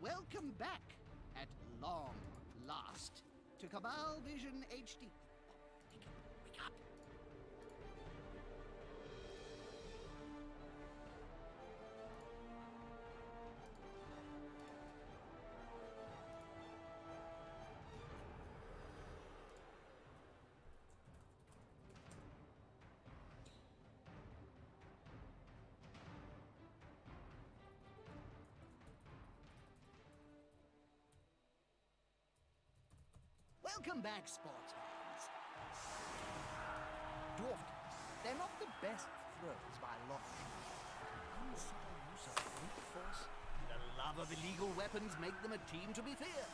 Welcome back, at long last, to Cabal Vision HD. Wake up. Welcome back, sportsmen. Dwarfs, they're not the best throwers by long. Unsubtle use of brute force, the love of illegal weapons make them a team to be feared.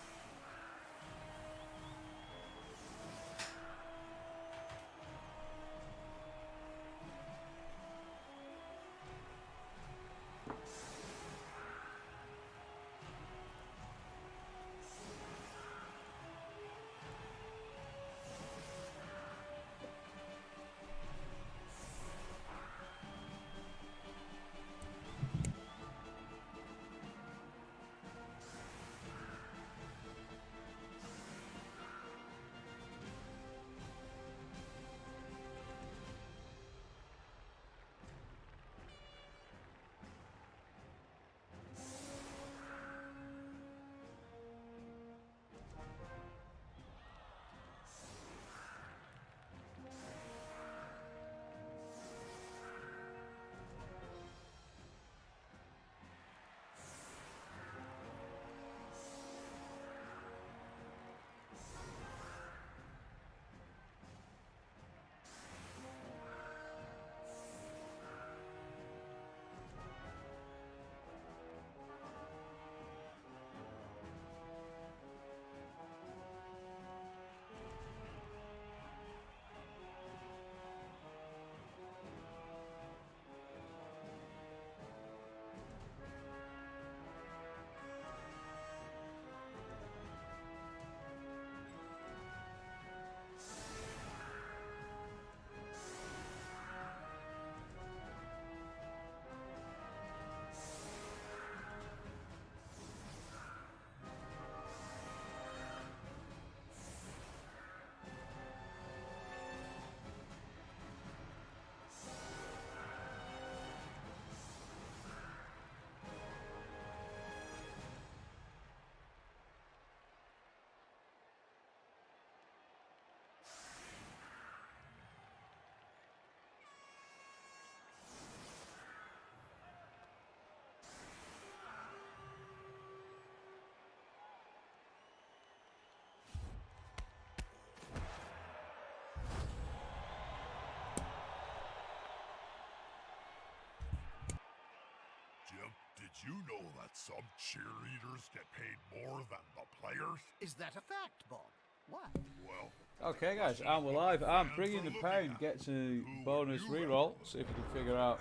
Jim, did you know that some cheerleaders get paid more than the players? Is that a fact, Bob? Why? Well, Okay, guys, and we're live. I'm bringing the pound. Get to bonus reroll. See if we can figure out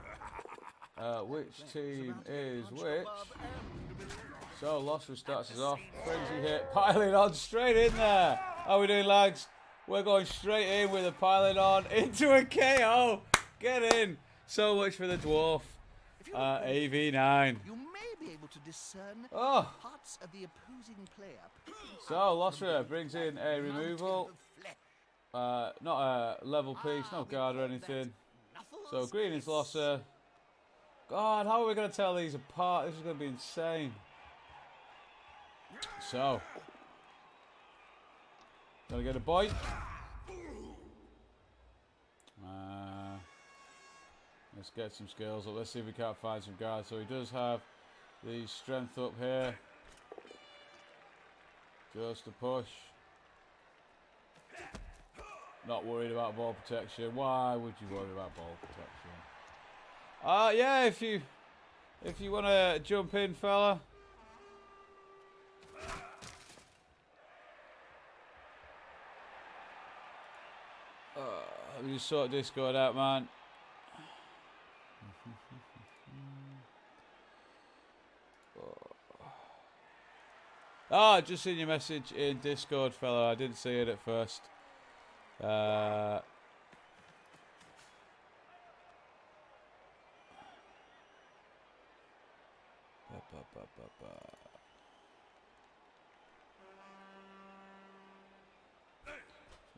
which team is which. So, Losre starts us off. Frenzy hit. Piling on straight in there. How are we doing, lads? We're going straight in with a piling on into a KO. Get in. So much for the dwarf. AV9. You may be able to discern Oh. parts of the opposing player. So, Losre brings in a removal. Not a level piece, no guard or anything. So, green is Losre. God, how are we going to tell these apart? This is going to be insane. So, gonna get a bite. Let's get some skills up. Let's see if we can't find some guards. So he does have the strength up here. Just a push. Not worried about ball protection. Why would you worry about ball protection? Yeah, if you want to jump in, fella. Let me just sort Discord out, man. Just seen your message in Discord, fella. I didn't see it at first.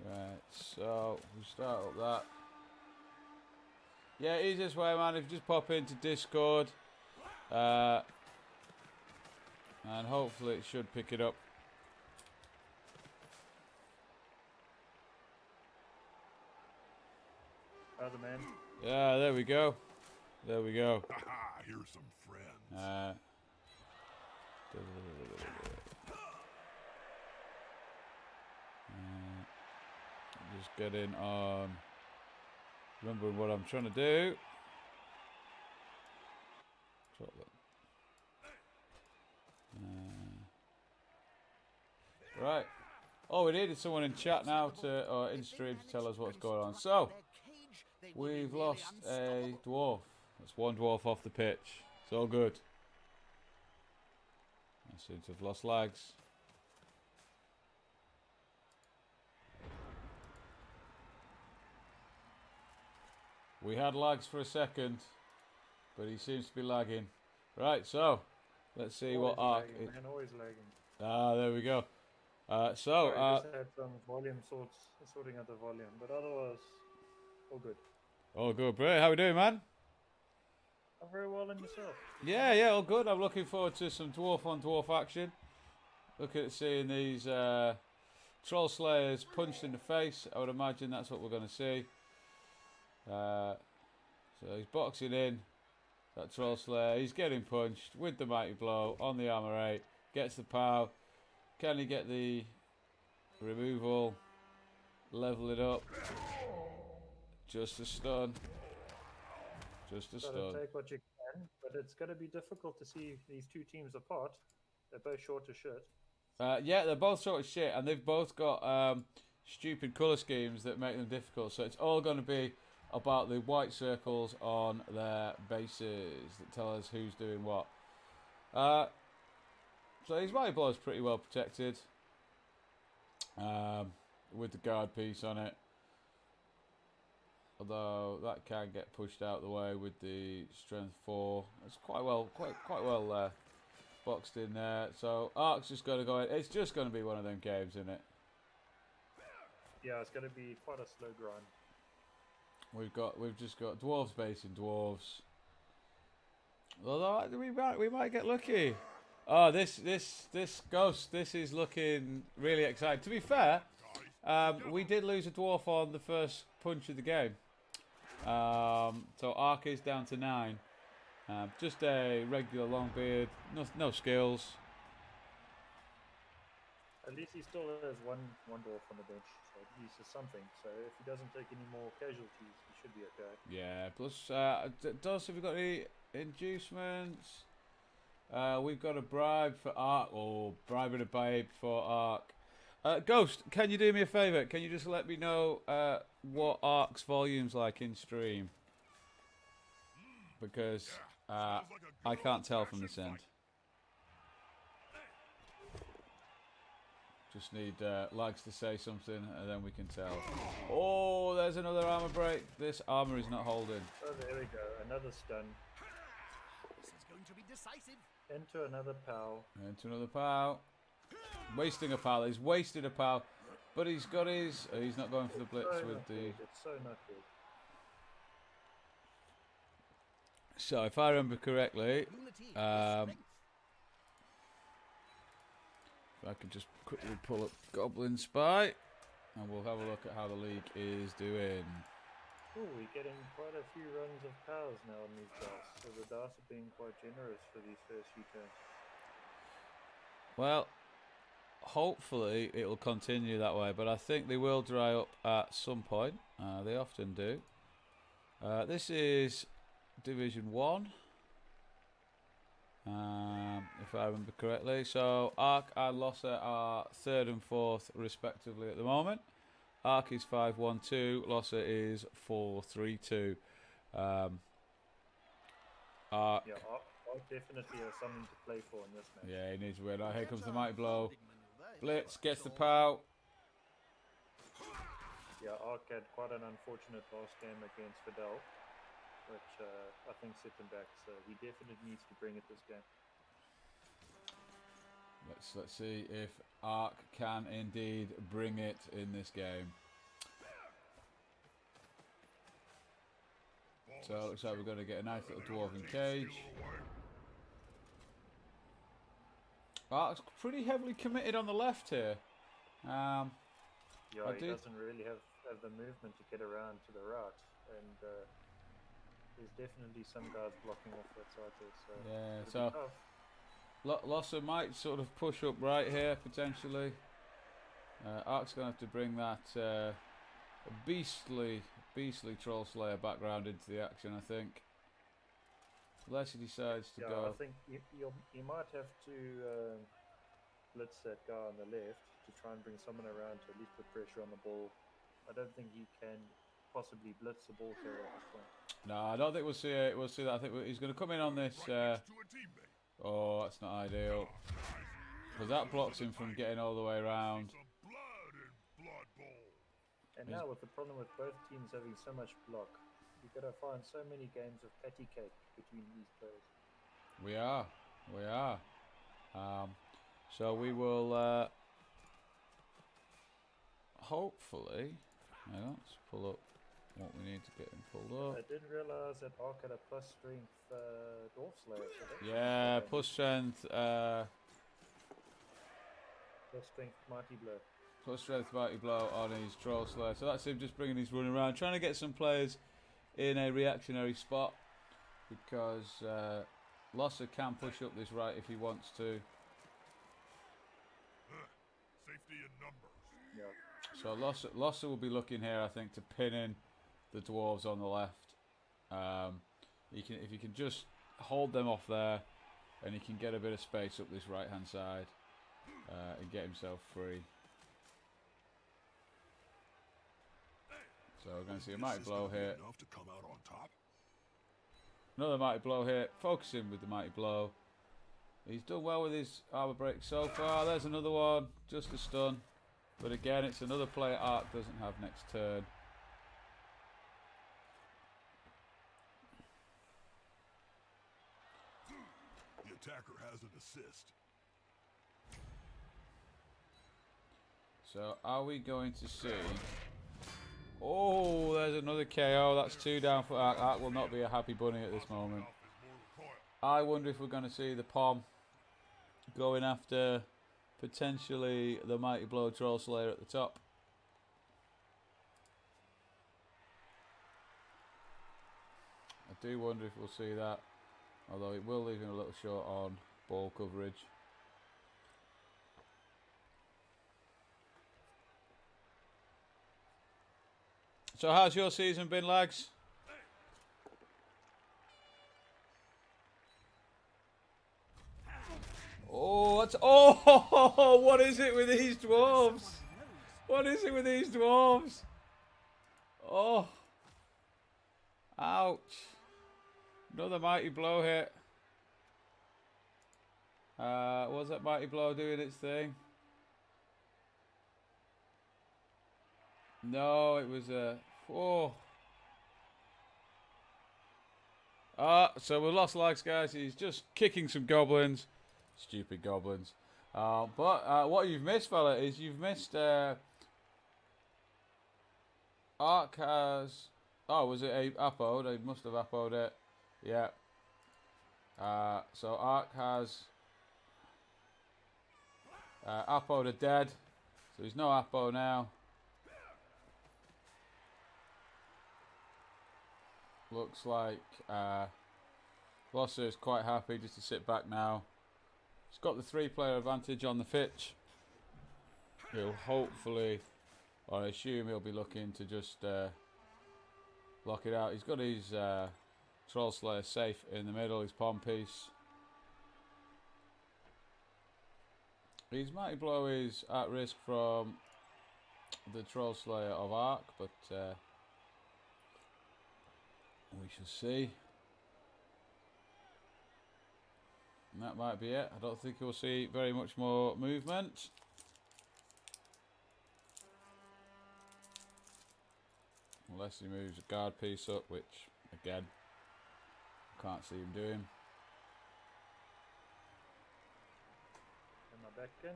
Right, so we start up that. Yeah, easiest way, man, if you just pop into Discord. And hopefully it should pick it up. Other man. Yeah, there we go. There we go. Haha, here's some friends. Just getting on. Remembering what I'm trying to do. Right. Oh, we needed someone in chat now to, or in stream to tell us what's going on. So, we've lost a dwarf. That's one dwarf off the pitch. It's all good. I seem to have lost lags. We had lags for a second, but he seems to be lagging. Right, so let's see Always what Ark. lagging, man, always lagging. Ah, there we go. Sorry, just had some volume sorting out the volume, but otherwise, all good. Oh, good, bro. How we doing, man? I'm very well, and yourself? Yeah, all good. I'm looking forward to some dwarf on dwarf action. Looking at seeing these troll slayers punched in the face. I would imagine that's what we're going to see. So he's boxing in. That troll slayer. He's getting punched with the mighty blow on the armor 8. Gets the pow. Can he get the removal? Level it up. Just a stun. Just a stun. Take what you can, but it's going to be difficult to see these two teams apart. They're both short as shit. Yeah, they're both sort of shit, and they've both got stupid colour schemes that make them difficult. So it's all going to be about the white circles on their bases that tell us who's doing what. So his mighty blow is pretty well protected with the guard piece on it. Although that can get pushed out the way with the strength 4. It's quite well boxed in there. So Ark's just going to go in. It's just going to be one of them games, isn't it? Yeah, it's going to be quite a slow grind. We've just got dwarves basing dwarves. Although we might get lucky. Oh, this ghost. This is looking really exciting. To be fair, we did lose a dwarf on the first punch of the game. So Ark is down to 9. Just a regular long beard. No skills. At least he still has one dwarf on the bench, so at least it's something. So if he doesn't take any more casualties, he should be okay. Yeah. Plus, Dos, have we got any inducements? We've got a bribe for Ark. Oh, bribing a babe for Ark. Ghost, can you do me a favour? Can you just let me know what Ark's volume's like in stream? Because I can't tell from this end. Just need Lags to say something and then we can tell. Oh, there's another armor break. This armor is not holding. Oh, there we go. Another stun. This is going to be decisive. Into another pow. Into another pow. Wasting a pow. He's wasted a pow. But he's got his... he's not going for the blitz with the... It's so not good. So, if I remember correctly... if I can just quickly pull up Goblin Spy. And we'll have a look at how the league is doing. Oh, we're getting quite a few runs of powers now on these dice. So the dice are being quite generous for these first few turns. Well, hopefully it'll continue that way, but I think they will dry up at some point. They often do. This is Division 1, if I remember correctly. So Ark and Losre are 3rd and 4th respectively at the moment. Ark is 5-1-2, Losre is 4-3-2. Ark. Yeah, Ark definitely has something to play for in this match. Yeah, he needs to win. Here comes the mighty blow. Blitz gets the pow. Yeah, Ark had quite an unfortunate last game against Fidel, which I think set him back. So he definitely needs to bring it this game. Let's see if Ark can indeed bring it in this game. So it looks like we're going to get a nice little dwarven cage. Ark's pretty heavily committed on the left here. Yeah, I he do- doesn't really have the movement to get around to the right, and there's definitely some guys blocking off that side there. So Yeah, it'll be so tough. Losre might sort of push up right here potentially. Ark's going to have to bring that beastly Troll Slayer background into the action, I think. Unless he decides to Yeah, go. I think you might have to blitz that guy on the left to try and bring someone around to at least put pressure on the ball. I don't think he can possibly blitz the ball carrier at this point. No, I don't think we'll see it. We'll see that. I think he's going to come in on this. Right next to a teammate. Oh, that's not ideal. Because that blocks him from getting all the way around. Some blood in Blood Bowl. And now with the problem with both teams having so much block, you've got to find so many games of patty cake between these players. We are. So we will hopefully. Hang on, let's pull up what we need to get him pulled up. I didn't realize that Ark had a plus strength Dwarf Slayer. So that's Yeah, plus strength. plus strength Mighty Blow. Plus strength mighty blow on his Troll Slayer. So that's him just bringing his run around, trying to get some players in a reactionary spot, because Losre can push up this right if he wants to. Safety in numbers. Yeah. So Losre will be looking here, I think, to pin in the dwarves on the left. If he can just hold them off there, and he can get a bit of space up this right hand side and get himself free. So we're going to see a mighty blow here. Enough to come out on top. Another mighty blow here. Focusing with the mighty blow. He's done well with his armor break so far. There's another one. Just a stun. But again, it's another player Ark doesn't have next turn. The attacker has an assist. So are we going to see... Oh, there's another KO. That's 2 down for Ark. Ark will not be a happy bunny at this moment. I wonder if we're going to see the Pom going after potentially the Mighty Blow Troll Slayer at the top. I do wonder if we'll see that. Although it will leave him a little short on ball coverage. So how's your season been, lads? Oh, that's... Oh, what is it with these dwarves? What is it with these dwarves? Oh. Ouch. Another mighty blow hit. Was that mighty blow doing its thing? No, it was a... Oh. So we lost legs, guys. He's just kicking some goblins. Stupid goblins. But what you've missed, fella, is you've missed... Ark has... Oh, was it a Apo? They must have Apo'd it. Yeah. So Ark has... Apo'd a dead. So he's no Apo now. Looks like Losre is quite happy just to sit back now. He's got the 3-player advantage on the pitch. He'll hopefully, or I assume he'll be looking to just lock it out. He's got his Troll Slayer safe in the middle, his Pom piece. His Mighty Blow is at risk from the Troll Slayer of Ark, but we shall see. And that might be it. I don't think we'll see very much more movement. Unless he moves a guard piece up, which, again, can't see him doing. Am I back in?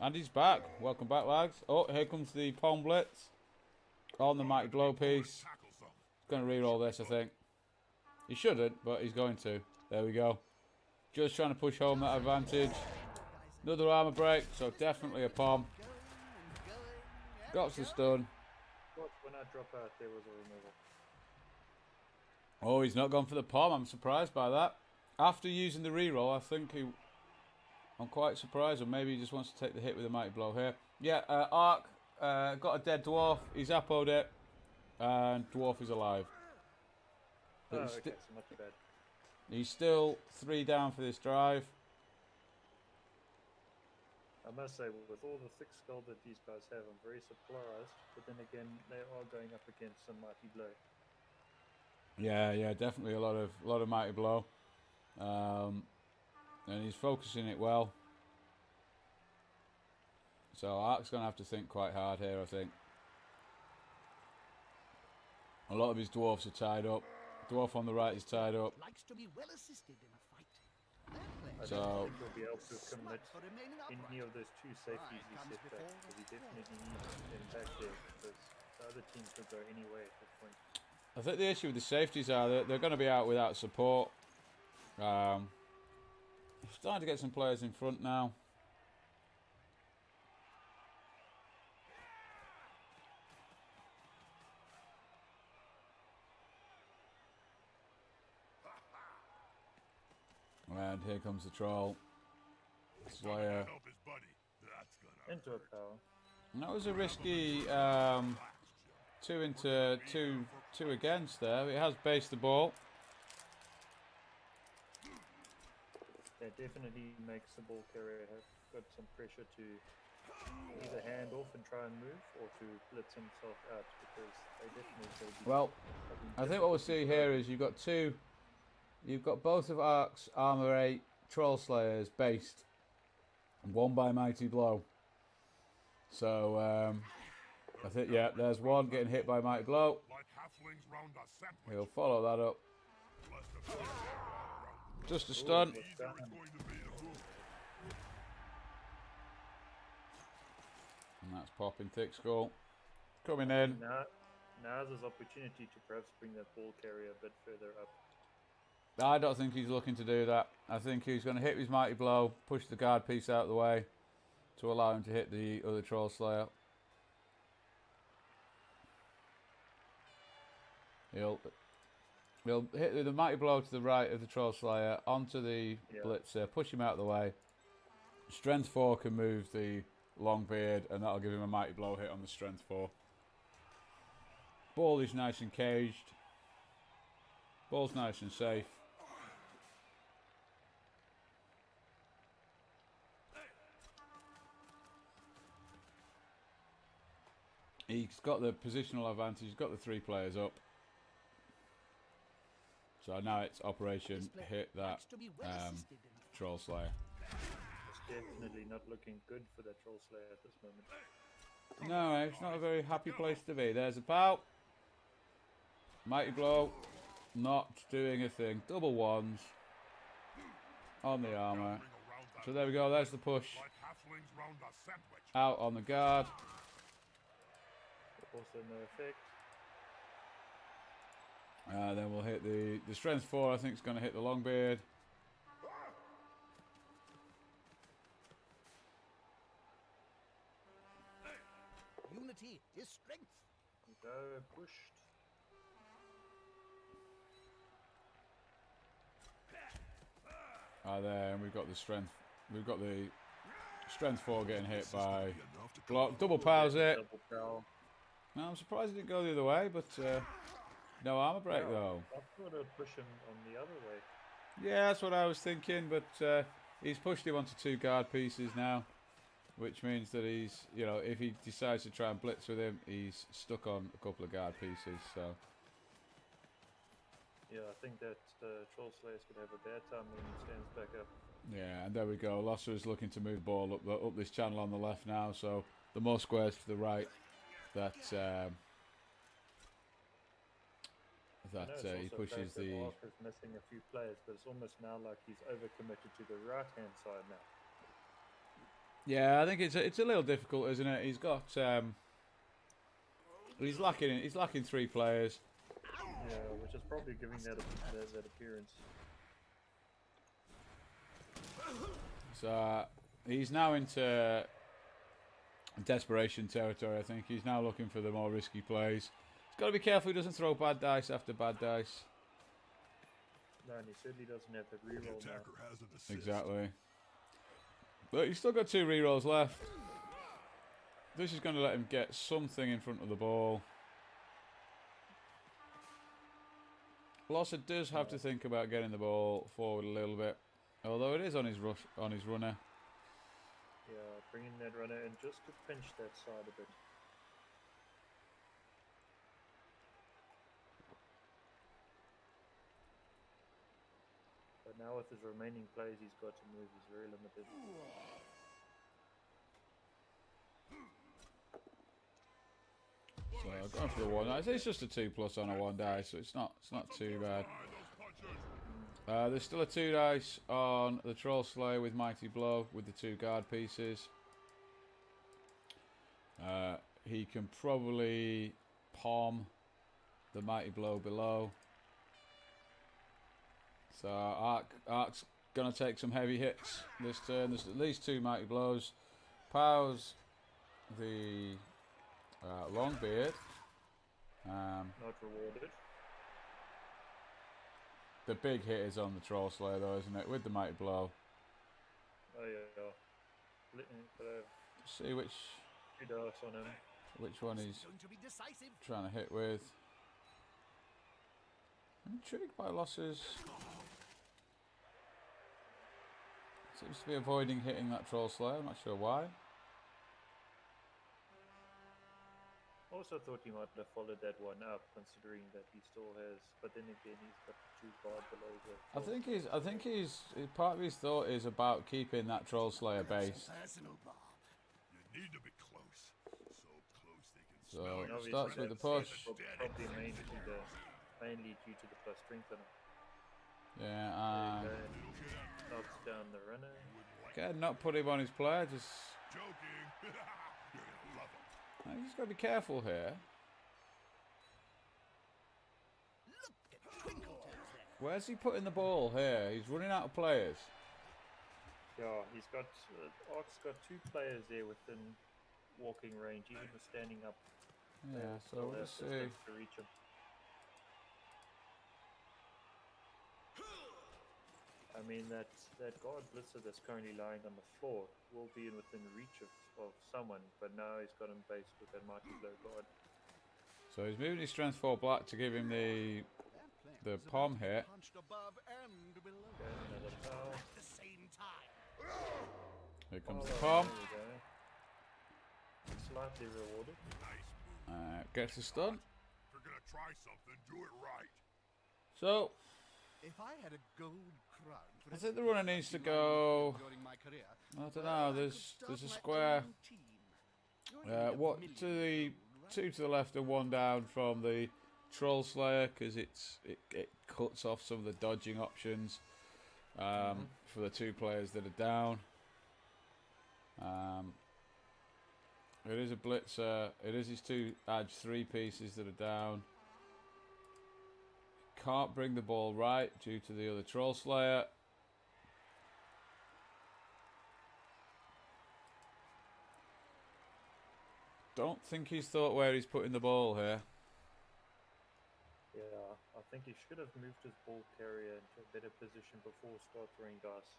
And he's back. Welcome back, lads. Oh, here comes the Pom Blitz on the Mighty Blow piece. Tackle some. Going to reroll this, I think. He shouldn't, but he's going to. There we go. Just trying to push home that advantage. Another armor break, so definitely a palm. Got the stun. When I drop out, there was a removal. Oh, he's not gone for the palm. I'm surprised by that. After using the reroll, I think I'm quite surprised, or maybe he just wants to take the hit with a mighty blow here. Yeah, Ark got a dead dwarf. He's appoed it, and dwarf is alive. Oh, But okay, so not too bad. he's still 3 down for this drive. I must say, with all the thick skull that these guys have, I'm very surprised. But then again, they are going up against some mighty blow. Yeah, definitely a lot of mighty blow, and he's focusing it well. So Ark's gonna have to think quite hard here, I think. A lot of his dwarfs are tied up. Dwarf on the right is tied up. Likes to be well assisted in a fight. I So- don't think he'll be able to commit any of those 2 safeties he set back, because he definitely needs them back there, because the other team could go any way at this point. I think the issue with the safeties are that they're going to be out without support. Starting to get some players in front now. And here comes the troll. Slayer. Help his buddy. That's gonna Into a power. And that was a risky 2 into 2 against there. It has based the ball. That definitely makes the ball carrier have got some pressure to either hand off and try and move, or to blitz himself out, because they definitely will be Well, I think what we'll see here is you've got both of Ark's Armor 8 Troll Slayers based, one by Mighty Blow. So I think, yeah, there's one getting hit by Mighty Blow. like halflings round a sandwich. He'll follow that up. Bless the fire around. Just a stun. Either it's going to be a fool. And that's popping thick skull. Coming in. Now's his opportunity to perhaps bring that ball carrier a bit further up. I don't think he's looking to do that. I think he's going to hit his Mighty Blow, push the guard piece out of the way to allow him to hit the other Troll Slayer. He'll hit the Mighty Blow to the right of the Troll Slayer onto the Blitzer, push him out of the way. Strength 4 can move the Longbeard, and that'll give him a Mighty Blow hit on the Strength 4. Ball is nice and caged. Ball's nice and safe. He's got the positional advantage. He's got the 3 players up. So now it's Operation hit that Troll Slayer. It's definitely not looking good for that Troll Slayer at this moment. No, it's not a very happy place to be. There's a pout. Mighty Blow. Not doing a thing. Double ones on the armor. So there we go. There's the push. Like halflings round a sandwich. Out on the guard. Also no effect. Then we'll hit the Strength 4. I think is going to hit the Longbeard. Unity is strength. Go pushed. There, and we've got the Strength. We've got the Strength 4 getting hit by block. Double powers it. Double power. No, I'm surprised it didn't go the other way, but no armor break though. I thought I'd push him on the other way. Yeah, that's what I was thinking, but he's pushed him onto 2 guard pieces now, which means that he's, you know, if he decides to try and blitz with him, he's stuck on a couple of guard pieces. So Yeah, I think that Troll Slayers could have a bad time when he stands back up. yeah, and there we go. Losre is looking to move the ball up this channel on the left now. So the more squares to the right, that I know it's he also pushes fact that the. Archer's missing a few players, but it's almost now like he's overcommitted to the right-hand side now. Yeah, I think it's a little difficult, isn't it? He's got he's lacking 3 players. Yeah, which is probably giving that appearance. So he's now into desperation territory, I think. He's now looking for the more risky plays. He's got to be careful he doesn't throw bad dice after bad dice. No, and he certainly doesn't have that The reroll now. attacker has an assist. Exactly. But he's still got 2 rerolls left. This is going to let him get something in front of the ball. Losre does have to think about getting the ball forward a little bit, although it is on his runner. Yeah, bringing that runner in just to pinch that side a bit. But now with his remaining plays he's got to move, he's very limited. So I've gone for the 1 dice. It's just a 2+ on a 1 dice, so it's not too bad. There's still a 2 dice on the Troll Slayer with Mighty Blow with the 2 guard pieces. He can probably palm the Mighty Blow below. So Ark's going to take some heavy hits this turn. There's at least 2 Mighty Blows. Powers the Longbeard. Not rewarded. The big hit is on the Troll Slayer though, isn't it? With the Mighty Blow. Oh yeah. But See which 2 dice on him. one he's Going to be decisive. trying to hit with. I'm intrigued by Losre's. Seems to be avoiding hitting that Troll Slayer. I'm not sure why. Also thought he might have followed that one up, considering that he still has. But then again, he's got the 2 guard below the. I think he's part of his thought is about keeping that Troll Slayer base. Personal, Bob. You need to be close. So close they can So smell And you. obviously starts with the that's push. Probably mainly due to the plus strength on him. Yeah. Knocks down the runner. Again, not put him on his player. Just Joking. You're gonna love him. he's got to be careful here. Look at Twinkletoes there. Where's he putting the ball here? He's running out of players. Yeah, he's got. Ark's got 2 players there within walking range, even with standing up. Yeah. So Still we'll has just the see. strength to reach him. I mean that guard blitzer that's currently lying on the floor will be within reach of someone, but now he's got him based with that mighty blow guard. So he's moving his strength 4 black to give him the palm hit. Punched above and below. Okay, another foul. At the same time. Here comes Oh, the palm. there we go. Slightly rewarded. Nice move. Gets the stun. If you're gonna try something, do it right. So If I had a gold crown for I think the runner needs to go. during my career, I don't know. There's a square. What to the 2 to the left and 1 down from the Troll Slayer because it cuts off some of the dodging options for the 2 players that are down. It is a blitzer. It is his 2 edge 3 pieces that are down. Can't bring the ball right due to the other Troll Slayer. Don't think he's thought where he's putting the ball here. Yeah, I think he should have moved his ball carrier into a better position before start throwing dice.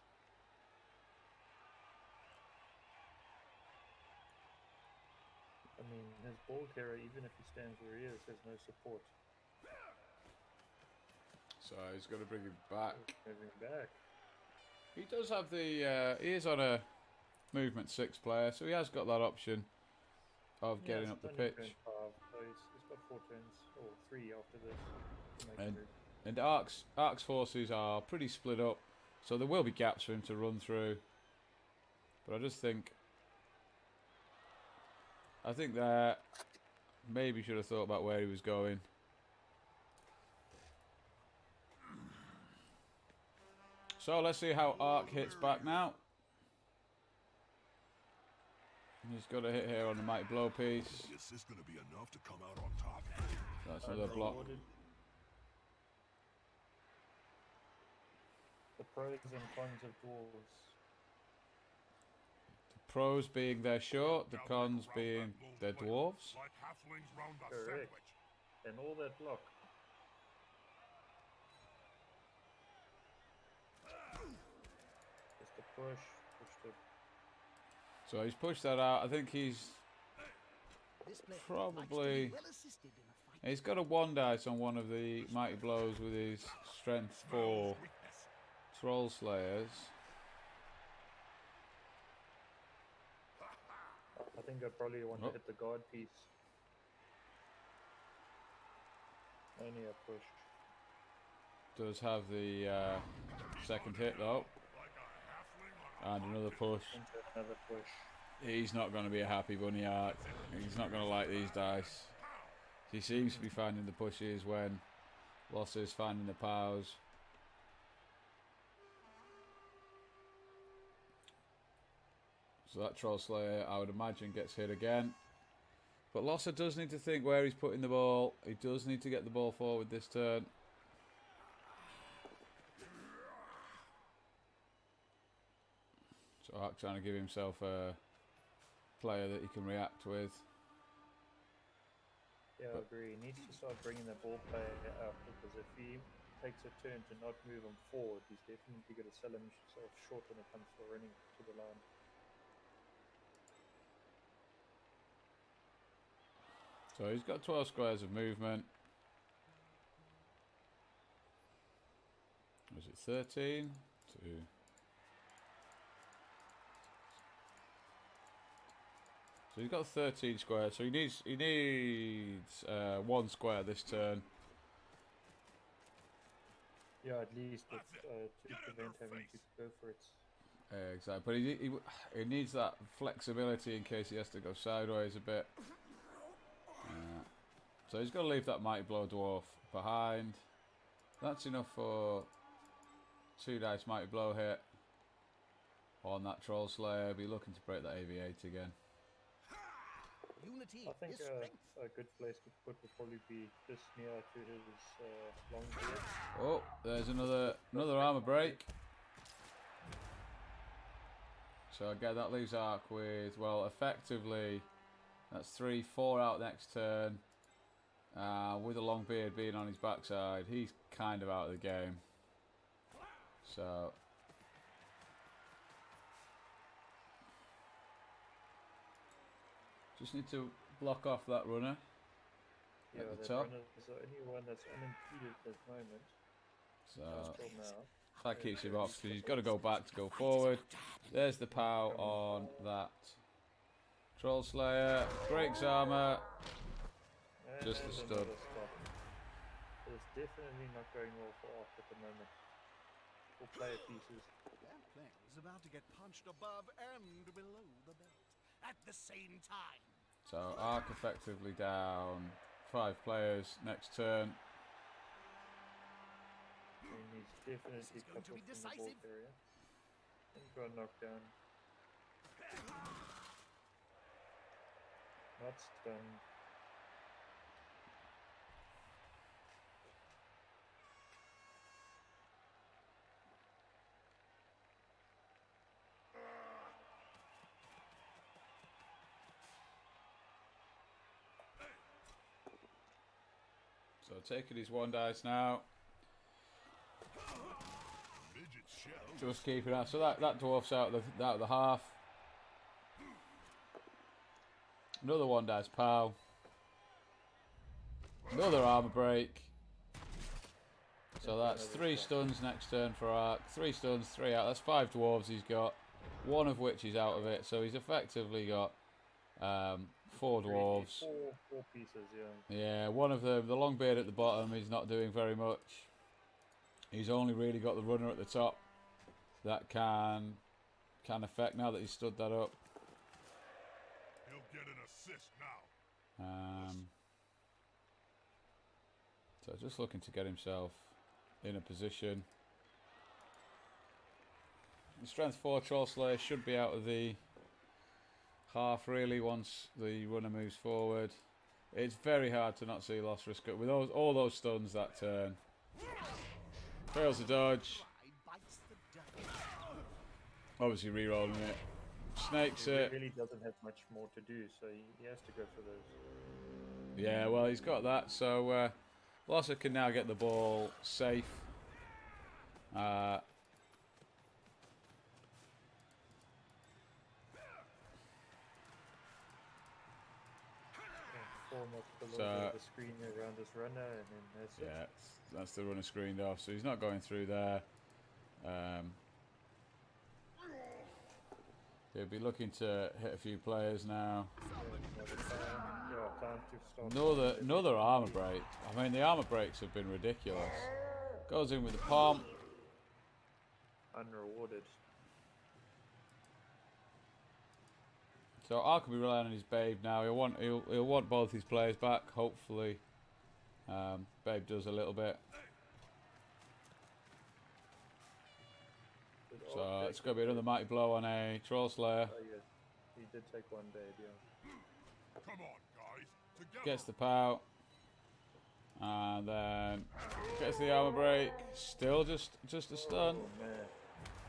I mean, his ball carrier, even if he stands where he is, has no support. So he's got to bring him back. Moving back. He does have the. He is on a movement 6 player, so he has got that option of getting up the it's only pitch. turn 5, so he's got 4 turns, or 3 after this. To make a And- move. And Ark's forces are pretty split up, so there will be gaps for him to run through. But I just think that maybe should have thought about where he was going. So let's see how Ark hits back now. He's got a hit here on the mighty blow piece. This is gonna be enough to come out on top. That's another block. Rewarded. pros and cons of dwarves. The pros being they're short, the cons being they're dwarves. Like halflings round a Correct. sandwich. And all that block. Just a push, pushed it. So he's pushed that out. I think he's This player Probably- likes to be well assisted in a fight. he's got a 1 dice on one of the mighty blows with his strength 4 Weakness. troll slayers. I think I probably want Oh. to hit the guard piece. Only a push. Does have the second hit though, Like a halfling on a and another push. Into another push. He's not going to be a happy bunny Ark. He's not going to like these dice. He seems to be finding the pushes when Losre is finding the pows. So that Troll Slayer, I would imagine, gets hit again. But Losre does need to think where he's putting the ball. He does need to get the ball forward this turn. So Ark trying to give himself a player that he can react with. Yeah, I agree. He needs to start bringing the ball player up because if he takes a turn to not move him forward, he's definitely going to sell himself short when it comes to running to the line. So he's got 12 squares of movement. Was it 13? 2. So he's got 13 squares. So he needs 1 square this turn. Yeah, at least to prevent having to go for it. Exactly. But he needs that flexibility in case he has to go sideways a bit. So he's got to leave that Mighty Blow Dwarf behind. That's enough for 2 dice Mighty Blow hit on that Troll Slayer. Be looking to break that AV8 again. Unity I think is strength. a good place to put would probably be just near to his long beard. Oh, there's another armor break. So again, that leaves Ark with, well, effectively, that's 3, 4 out next turn. With a long beard being on his backside, he's kind of out of the game. So just need to block off that runner Yeah, at the that top. runner is the only one that's unimpeded at the moment. So Till now. that keeps him off because he's got to go back to go forward. There's the pow on that Troll Slayer. Breaks armor. And Just a there's stud. another stop. It's definitely not going well for Ark at the moment. For player pieces. That player is about to get punched above and below the belt at the same time. So Ark effectively down 5 players next turn. And he's definitely This is cut going to off be from the ball decisive. carrier. And got knocked down. Not stunned. So taking his 1 dice now. midget shell. Just keeping that. So that dwarf's out of the half. Another 1 dice pow. Another armor break. So that's 3 stuns next turn for Ark. 3 stuns, 3 out. That's 5 dwarves he's got. 1 of which is out of it. So he's effectively got 4 dwarves. Four pieces, yeah. Yeah, one of them, the long beard at the bottom, is not doing very much. He's only really got the runner at the top that can affect now that he's stood that up. He'll get an assist now. So just looking to get himself in a position. The strength 4 Troll Slayer should be out of the half really once the runner moves forward. It's very hard to not see Losre score with all those stuns that turn. Fails the dodge. Pride bites the Obviously re-rolling it. Snakes He it. really doesn't have much more to do, so he has to go for those. Yeah, well, he's got that. So Losre can now get the ball safe. Form up the So- little bit of a screen around this runner, and then that's it. Yeah, that's the runner screened off. So he's not going through there. He'll be looking to hit a few players now. Another time. Yeah, time to start. Another armor break. I mean, the armor breaks have been ridiculous. Goes in with the palm. Unrewarded. So Ark will be relying on his Babe now. He'll want both his players back. Hopefully, Babe does a little bit. So it's going to be another mighty blow on a Troll Slayer. Oh, yeah. He did take one, Babe, yeah. Come on, guys. Together. Gets the POW. And then gets the armor break. Still just a stun. Oh, man.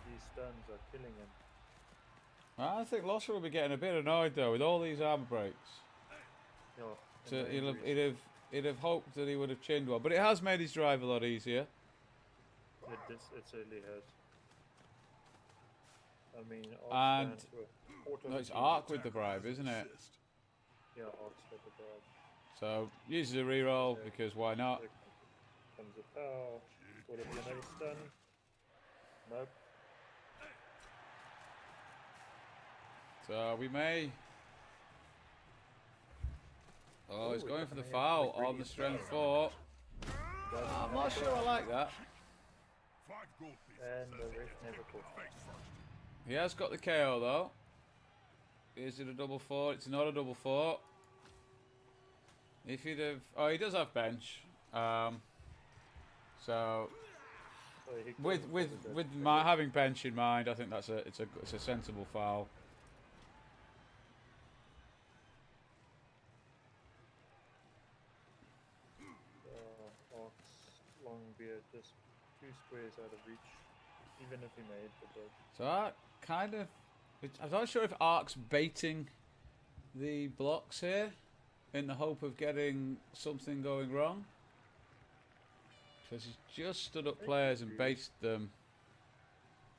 These stuns are killing him. I think Losre will be getting a bit annoyed though with all these armor breaks. Yeah, So and the injuries. he'd have hoped that he would have chinned one, but it has made his drive a lot easier. It certainly has. I mean, And- Ark stands for auto No, it's defeat. Ark with the bribe, isn't it? Assist. Yeah, Ark's got the bribe. So uses a reroll because why not? There comes a pow. Would it be another stun? Nope. So we may. Oh, he's Ooh, going for the yeah, foul like on the really strength fast. 4. Doesn't I'm have not a sure I bribe. like that. 5 gold pieces. And the says ref it's never your caught. face first. He has got the KO though. Is it a double 4? It's not a double 4. If he'd have, oh, he does have bench. So So he could with have with covered with that. my having bench in mind, I think it's a sensible foul. Ark's long beard just 2 squares out of reach, even if he made the break. So I kind of, I'm not sure if Ark's baiting the blocks here in the hope of getting something going wrong. Because he's just stood up players and baited them.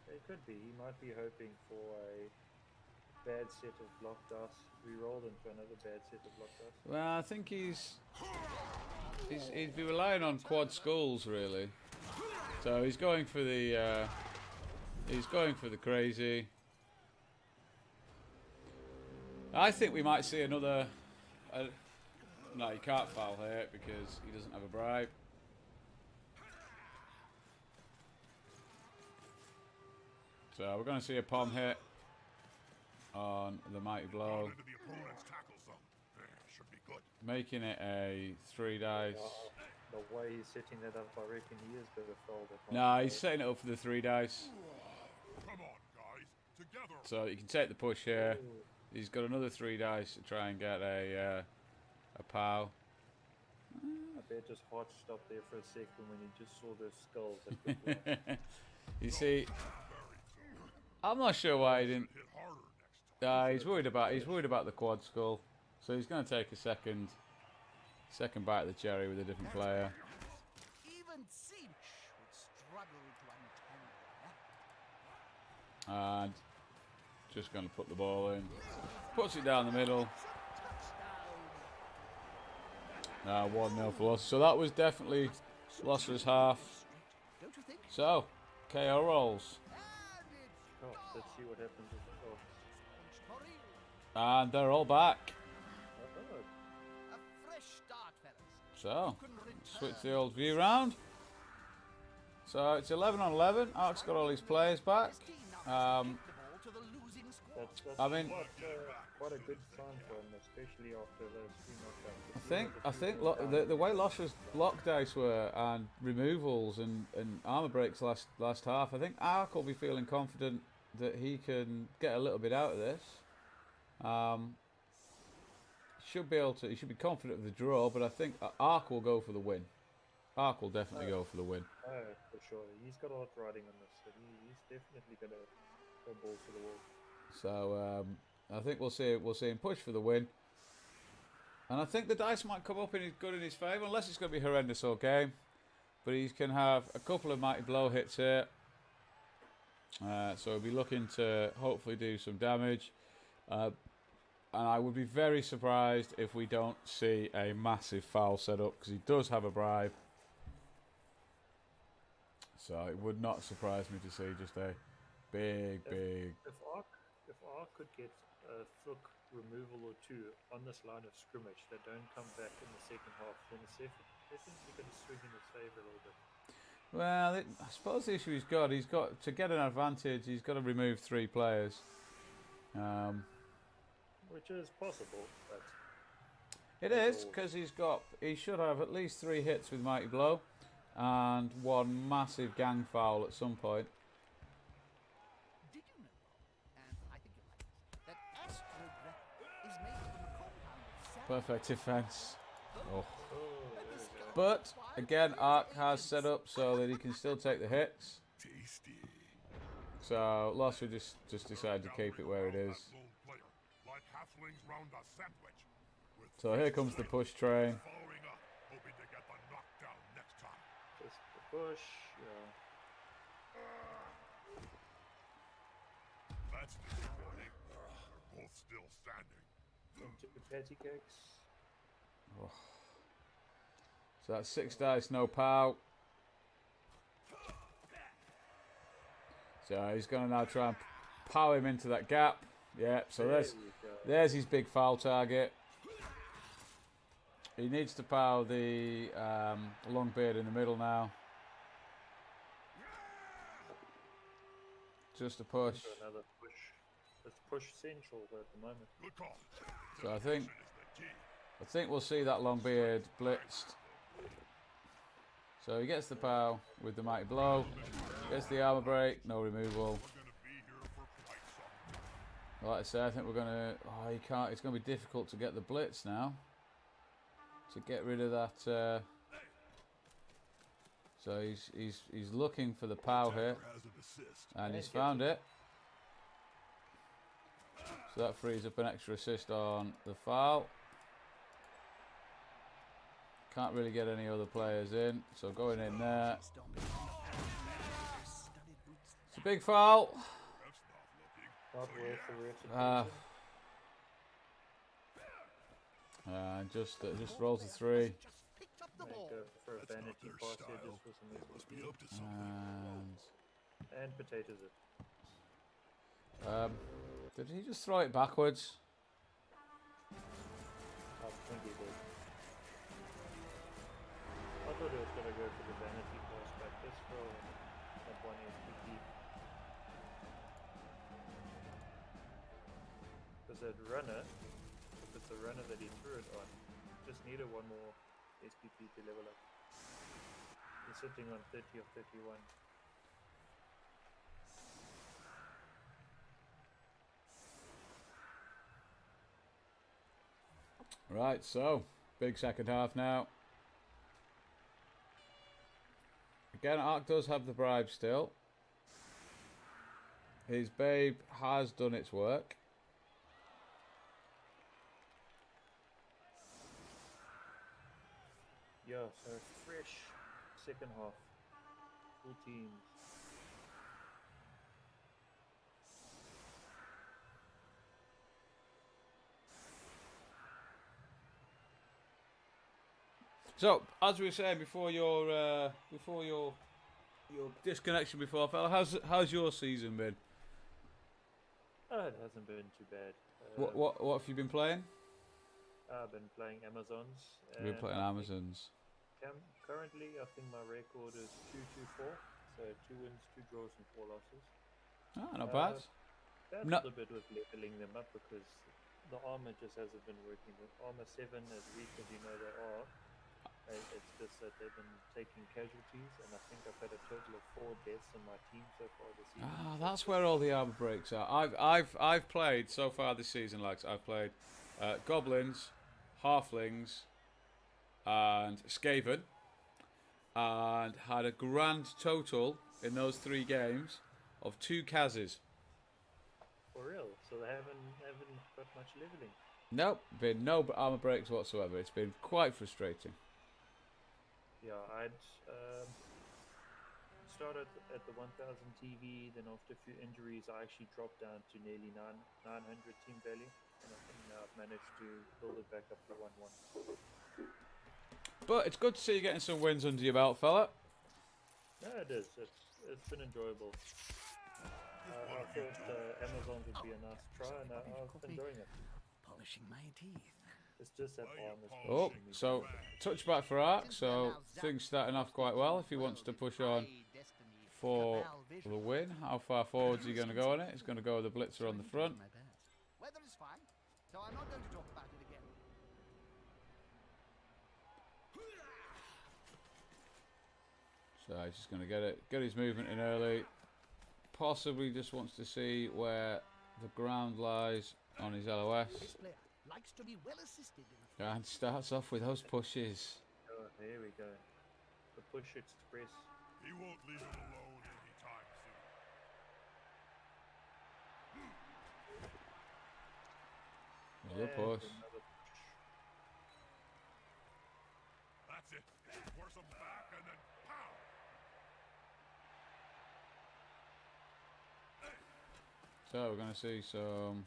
It could be. He might be hoping for a bad set of block dice re-rolled into another bad set of block dice. Well, I think he'd be relying on quad skulls really. So he's going for the crazy. I think we might see another. No, you can't foul here because he doesn't have a bribe. So we're going to see a palm hit on the mighty blow, Into the opponent's tackle zone. There, should be good. making it a 3 dice. The way he's setting that up, I reckon he is going to fold it. No, he's setting it up for the 3 dice. Come on, guys. Together. So you can take the push here. He's got another 3 dice to try and get a POW. I bet his heart stopped there for a second when he just saw those skulls. That could block. You see, I'm not sure why he didn't. Hit harder next time. He's worried about the quad skull, so he's going to take a second bite of the cherry with a different player. Even Cinch would struggle to untangle. And just going to put the ball in. Puts it down the middle. 1-0 for Losre. So that was definitely Losre's half. Don't you think? So, KO rolls. And it's Oh, let's see what happens with the dogs. Story. And they're all back. Oh, A fresh start, fellas. So, Can return switch the old view round. So it's 11 on 11. Ark's got all his players back. Team now Um, take the ball to the losing squad. that's I mean- quite a good sign for him, especially after those 3 knockouts. I think the way Losre's block dice were and removals and armor breaks last half, I think Ark will be feeling confident that he can get a little bit out of this. Should be able to. He should be confident of the draw, but I think Ark will go for the win. Ark will definitely go for the win. Oh, for sure. He's got a lot riding on this, so he's definitely going to Go balls to the wall. So I think we'll see him push for the win. And I think the dice might come up in his favour, unless it's going to be horrendous all game. But he can have a couple of mighty blow hits here. So he'll be looking to hopefully do some damage. And I would be very surprised if we don't see a massive foul set up, because he does have a bribe. So it would not surprise me to see just a big. If Ark could get a Fook removal or two on this line of scrimmage that don't come back in the second half, then it's definitely going to swing in his favour a little bit. Well, I suppose the issue he's got to get an advantage, he's got to remove 3 players. Which is possible, but It is, because he should have at least 3 hits with Mighty Blow and 1 massive gang foul at some point. Did you know, and I think you'll like this, that astrograph is made from a compound of sand. Perfect defense. Oh. And this guy- But again, Ark has set up so that he can still take the hits. Tasty. So Losre just decided to keep it where it is. Like halflings round a sandwich. With So here comes the push train. following up, hoping to get the knockdown next time. just the push, yeah. That's disappointing. They're both still standing. Into the patty cakes. So that's 6 dice, no pow. So he's going to now try and pow him into that gap. Yeah, so There there's we go. there's his big foul target. He needs to pow the long beard in the middle now. Just a push. Into another push. It's push central at the moment. Good call. So I Is the key. think we'll see that long beard blitzed. So he gets the pow with the mighty blow. Gets the armor break, no removal. We're gonna be here for quite some time. Like I say, I think we're gonna. Oh, he can't. It's gonna be difficult to get the blitz now. To get rid of that. So he's looking for the pow here, Attacker has an assist. and he's gets found it. it. So that frees up an extra assist on the foul. Can't really get any other players in, so going in there. It's a big foul. That's not looking. Not worth the retribution. Just rolls a 3. Just picked up the Might ball. go for a That's not vanity their pass here style. just for some They must be XP. up to something. And Potatoes it. did he just throw it backwards? I think he did. I thought he was going to go for the vanity pass, but just for that 1 SPP. Because that runner, if it's a runner that he threw it on, just needed 1 more SPP to level up. He's sitting on 30 of 31. Right, so big second half now. Again, Ark does have the bribe still. His babe has done its work. Yeah, so fresh second half. Full teams. So, as we were saying before your disconnection before, fella, how's your season been? Oh, it hasn't been too bad. What have you been playing? I've been playing Amazons. You've been playing I think Amazons. Currently, I think my record is 2-2-4. So 2 wins, 2 draws, and 4 losses. Ah, not bad. That's No- a little bit with leveling them up because the armor just hasn't been working. With armor 7, as weak as you know they are, it's just that they've been taking casualties, and I think I've had a total of 4 deaths in my team so far this season. Ah, that's where all the armor breaks are. I've played so far this season, lads. I've played goblins, halflings, and Skaven, and had a grand total in those 3 games of 2 Kazes. So they haven't got much leveling. Nope, been no armor breaks whatsoever. It's been quite frustrating. Yeah, I'd started at the 1000 TV, then after a few injuries, I actually dropped down to nearly 900 team value, and I think now I've managed to build it back up to 1-1. But it's good to see you getting some wins under your belt, fella. No, it is. It's been enjoyable. I thought Amazon would be a nice try, and I've been enjoying it. Polishing my teeth. It's just that arm is Oh, pushing me so touchback for Ark. So things starting off quite well. If he wants to push on for the win, how far forward is he going to go on it? He's going to go with the blitzer on the front. Weather is fine, so I'm not going to talk about it again. So he's just going to get his movement in early. Possibly just wants to see where the ground lies on his LOS. This player likes to be well assisted in a And starts off with those pushes. Oh, here we go. The push express. He won't leave it alone anytime soon. Another And push. another push. That's it. Force him back and then pow! So we're going to see some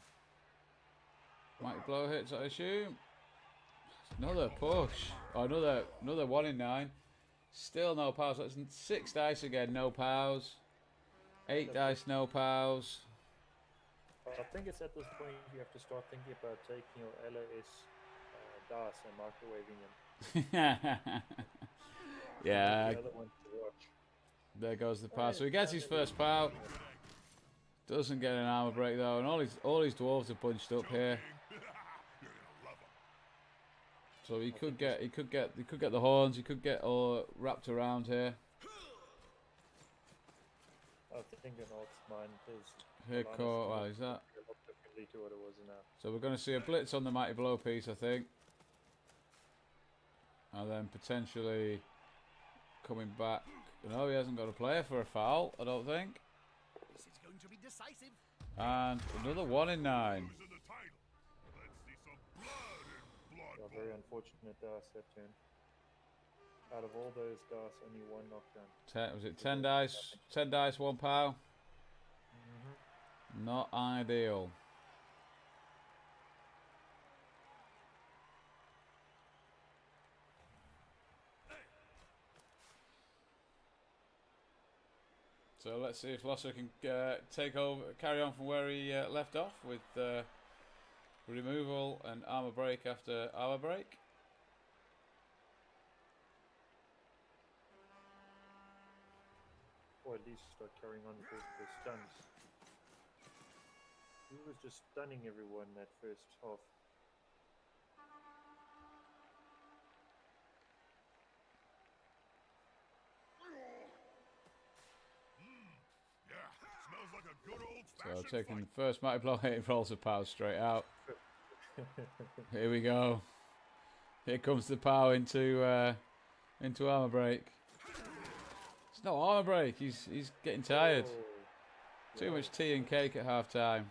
mighty blow hits, I assume. Another push. Oh, another 1 in 9. Still no pows. That's 6 dice again, no pows. 8 dice, no pows. I think it's at this point you have to start thinking about taking your LOS dice and microwaving them. Yeah, The other one to watch. there goes the pow. So he gets his first pow. Doesn't get an armor break though, and all his dwarves are bunched up here. You're gonna love him. So he could get the horns. He could get all wrapped around here. I think an Art's mind is Here, well, is that? a lot differently to what it was now. So we're going to see a blitz on the mighty blow piece, I think, and then potentially coming back. No, he hasn't got a player for a foul, I don't think. This is going to be decisive. And another 1 in 9. Losing the title. Let's see some blood and blood. Yeah, very unfortunate dice that turn. Out of all those dice, only one knockdown. Was it 10 dice? 10 dice, 1 pow. Not ideal. So let's see if Losre can take over, carry on from where he left off with removal and armor break after armor break. Or at least start carrying on with the stuns. He was just stunning everyone that first half. Yeah, smells like a good old So fashioned taking the first mighty blow hit, rolls a power straight out. Here we go. Here comes the power into armor break. It's no armor break. He's getting tired. Oh, Too much tea and cake at half time.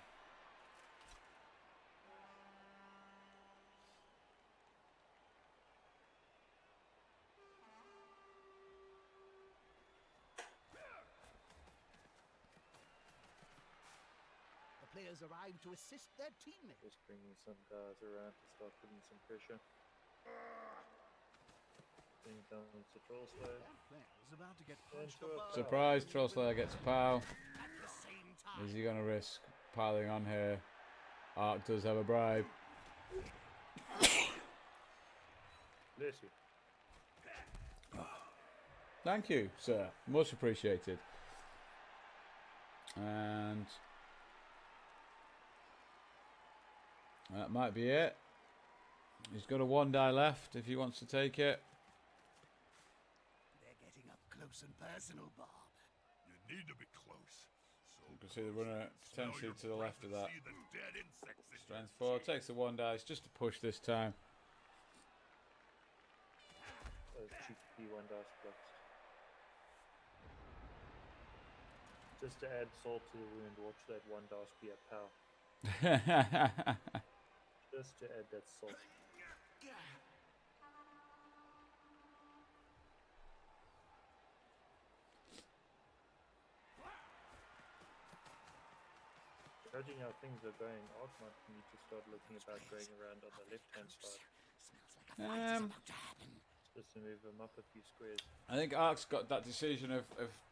The players arrive to assist their teammates. just bringing some guys around to start putting some pressure. Then comes the troll slow. That player is about to get Into punched a above. Surprise, Trollslayer gets a pow. At the same time. Is he going to risk piling on here? Ark does have a bribe. Bless you. Thank you, sir. Much appreciated. And that might be it. He's got a 1 die left if he wants to take it. They're getting up close and personal, Bob. You need to be close. So You can see the runner potentially to the left of that. see the dead insects in Strength 4 takes the 1 dice just to push this time. Those cheeky one dice blocks. Just to add salt to the wound, watch that one dice be a pow. Just to add that salt. Judging how things are going, Ark might need to start looking about going around on the left-hand side. Just to move him up a few squares. I think Ark's got that decision of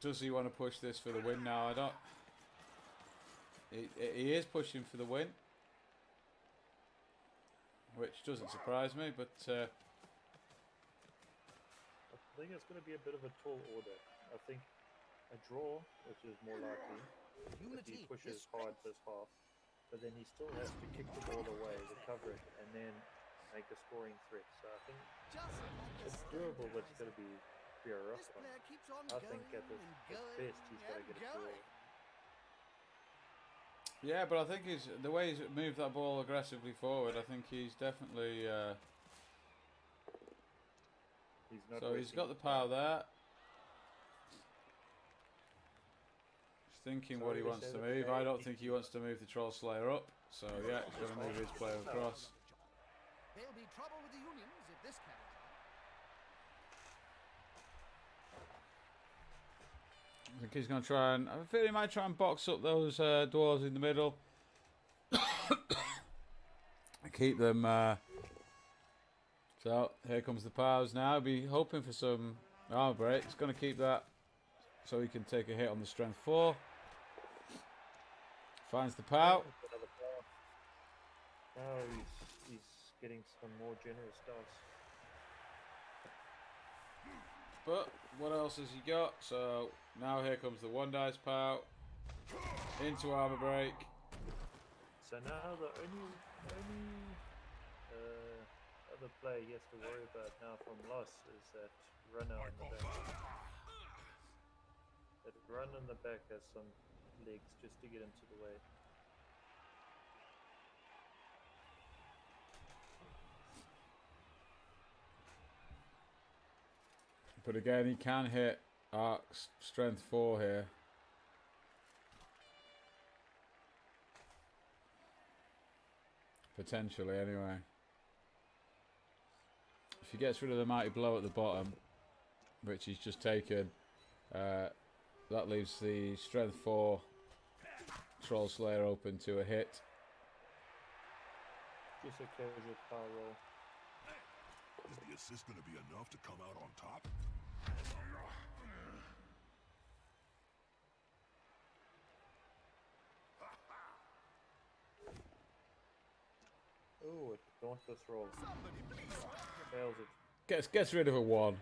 does he want to push this for the win now? I don't. He is pushing for the win, which doesn't surprise me, but I think it's going to be a bit of a tall order. I think a draw, which is more likely, if he pushes hard this half, but then he still has to kick the ball away, recover it, and then make a scoring threat. So I think it's doable, but it's going to be a rough one. I think at best he's got to get a draw. yeah, but I think the way he's moved that ball aggressively forward, I think he's definitely. He's not So he's got the power there. He's thinking what he wants to move. I don't think he wants to move the Troll Slayer up. So yeah, he's going to move his player across. There'll be trouble with the unions if this carries on. I think he's going to try and. I feel he might try and box up those dwarves in the middle. Keep them. So here comes the powers now. Be hoping for some armor break. He's going to keep that so he can take a hit on the strength 4. Finds the pow. Now he's getting some more generous dice. But what else has he got? So now here comes the 1 dice pow. Into armor break. So now the only other play he has to worry about now from Loss is that runner in the back. That run in the back has some legs just to get into the way. But again, he can hit Ark's strength 4 here. Potentially, anyway. If he gets rid of the mighty blow at the bottom, which he's just taken, that leaves the strength 4 Troll Slayer open to a hit. Just a casual power roll. Is the assist going to be enough to come out on top? Oh, a dauntless roll. Fails it. Gets rid of a 1.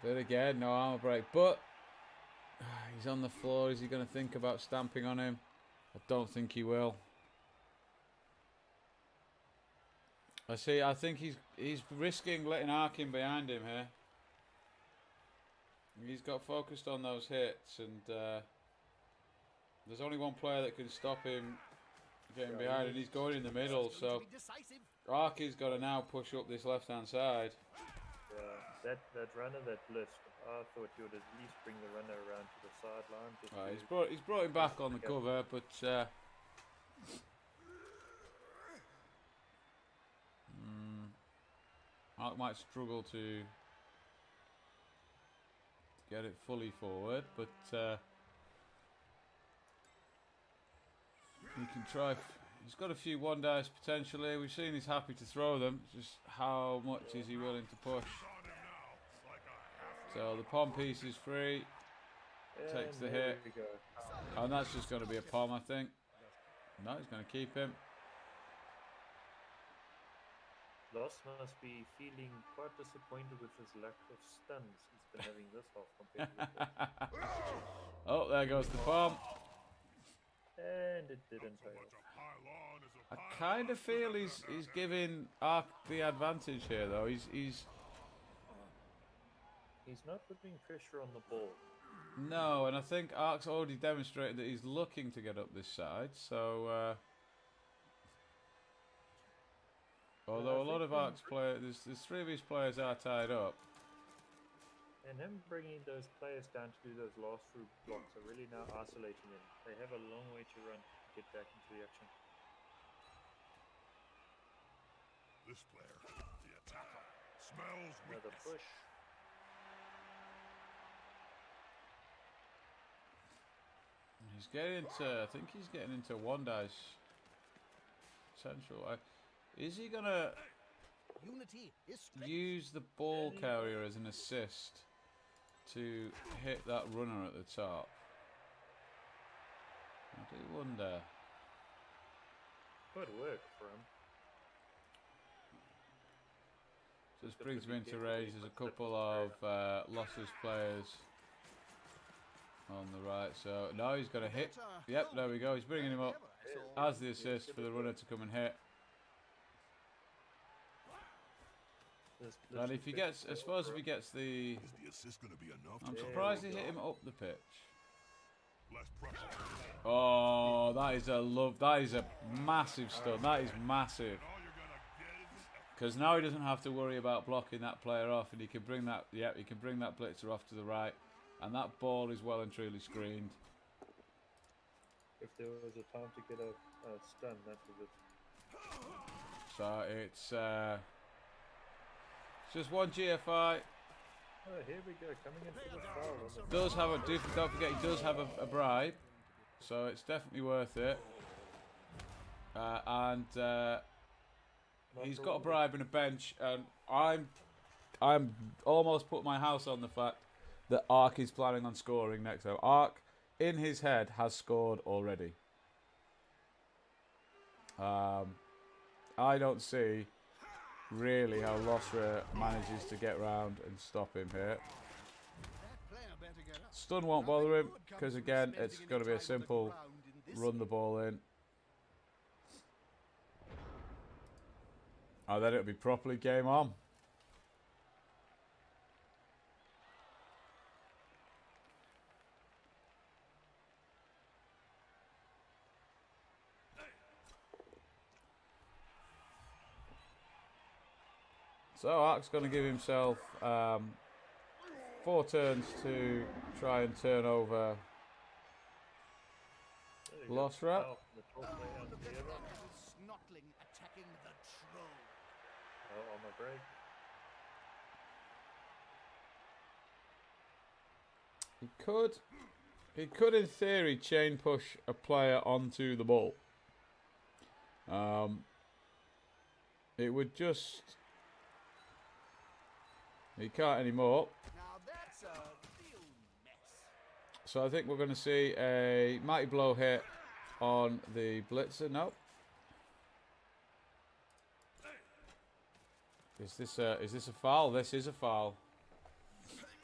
But again, no armor break. But he's on the floor. Is he going to think about stamping on him? I don't think he will. I think he's risking letting Ark in behind him here. He's got focused on those hits, and there's only one player that can stop him getting behind, and he's going in the middle. So Ark is got to now push up this left-hand side. Yeah, that runner that blitzed, I thought he would at least bring the runner around to the sideline. He's brought him back on the cover, but Ark might struggle to get it fully forward, but he can try. He's got a few 1 dice potentially. We've seen he's happy to throw them. Just how much is he willing to push? So the pom piece is free. Takes the hit. And that's just going to be a pom, I think. No, he's going to keep him. Loss must be feeling quite disappointed with his lack of stuns he's been having this half compared to the Oh, there goes the pom. And it didn't pay off. I kind of feel he's giving Ark the advantage here, though. He's not putting pressure on the ball. No, and I think Ark's already demonstrated that he's looking to get up this side. So, although a lot of Ark's players, there's 3 of his players are tied up. And him bringing those players down to do those last 3 blocks are really now isolating him. They have a long way to run. get back into the action. This player, the attacker, smells Another weakness. push. He's getting into. I think he's getting into one dice potential. Is he gonna Unity is strength. use the ball carrier as an assist to hit that runner at the top? I do wonder. Could work for him. Just brings me into rage. There's a couple of Losre's players on the right. So now he's going to hit. Yep, there we go. He's bringing him up as the assist for the runner to come and hit. And if he gets, I suppose if he gets the... Is the assist going to be enough? I'm to surprised he hit him up the pitch. less pressure? Oh, that is a love. That is a massive stun. That is massive. All you're going to get is Because now he doesn't have to worry about blocking that player off, and he can bring that. Yeah, he can bring that blitzer off to the right, and that ball is well and truly screened. If there was a time to get a stun, that was it. So it's just one GFI. Oh, here we go, coming in for the foul. Does have a don't forget he does have a bribe, so it's definitely worth it. And he's got a bribe and a bench, and I'm almost put my house on the fact that Ark is planning on scoring next time. Ark, in his head, has scored already. I don't see really how Losre manages to get round and stop him here. Stun won't bother him, because again, it's going to be a simple run the ball in. Oh, then it'll be properly game on. So Ark's going to give himself 4 turns to try and turn over Losre. Snotling attacking the troll. Oh, on my break. He could in theory chain push a player onto the ball. It would just... He can't anymore. Now that's a real mess. So I think we're going to see a mighty blow hit on the blitzer. Nope. Is this a foul? This is a foul.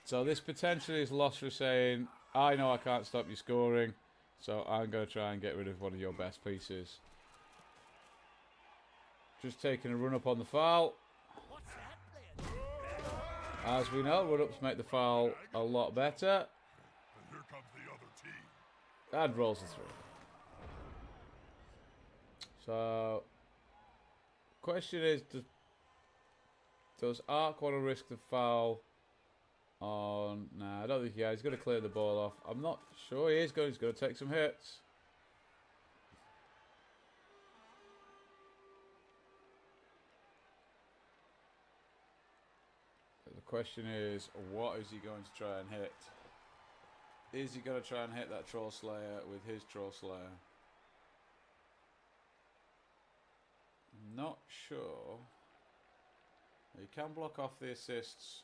So this potentially is Losre saying, I know I can't stop you scoring, so I'm going to try and get rid of one of your best pieces. Just taking a run up on the foul. What's that player? As we know, run-ups make the foul a lot better. And here comes the other team. And rolls it through. So, question is, does Ark want to risk the foul on... Nah, I don't think he has. He's going to clear the ball off. I'm not sure he is going. He's going to take some hits. But the question is, what is he going to try and hit? Is he going to try and hit that Troll Slayer with his Troll Slayer? Not sure. He can block off the assists.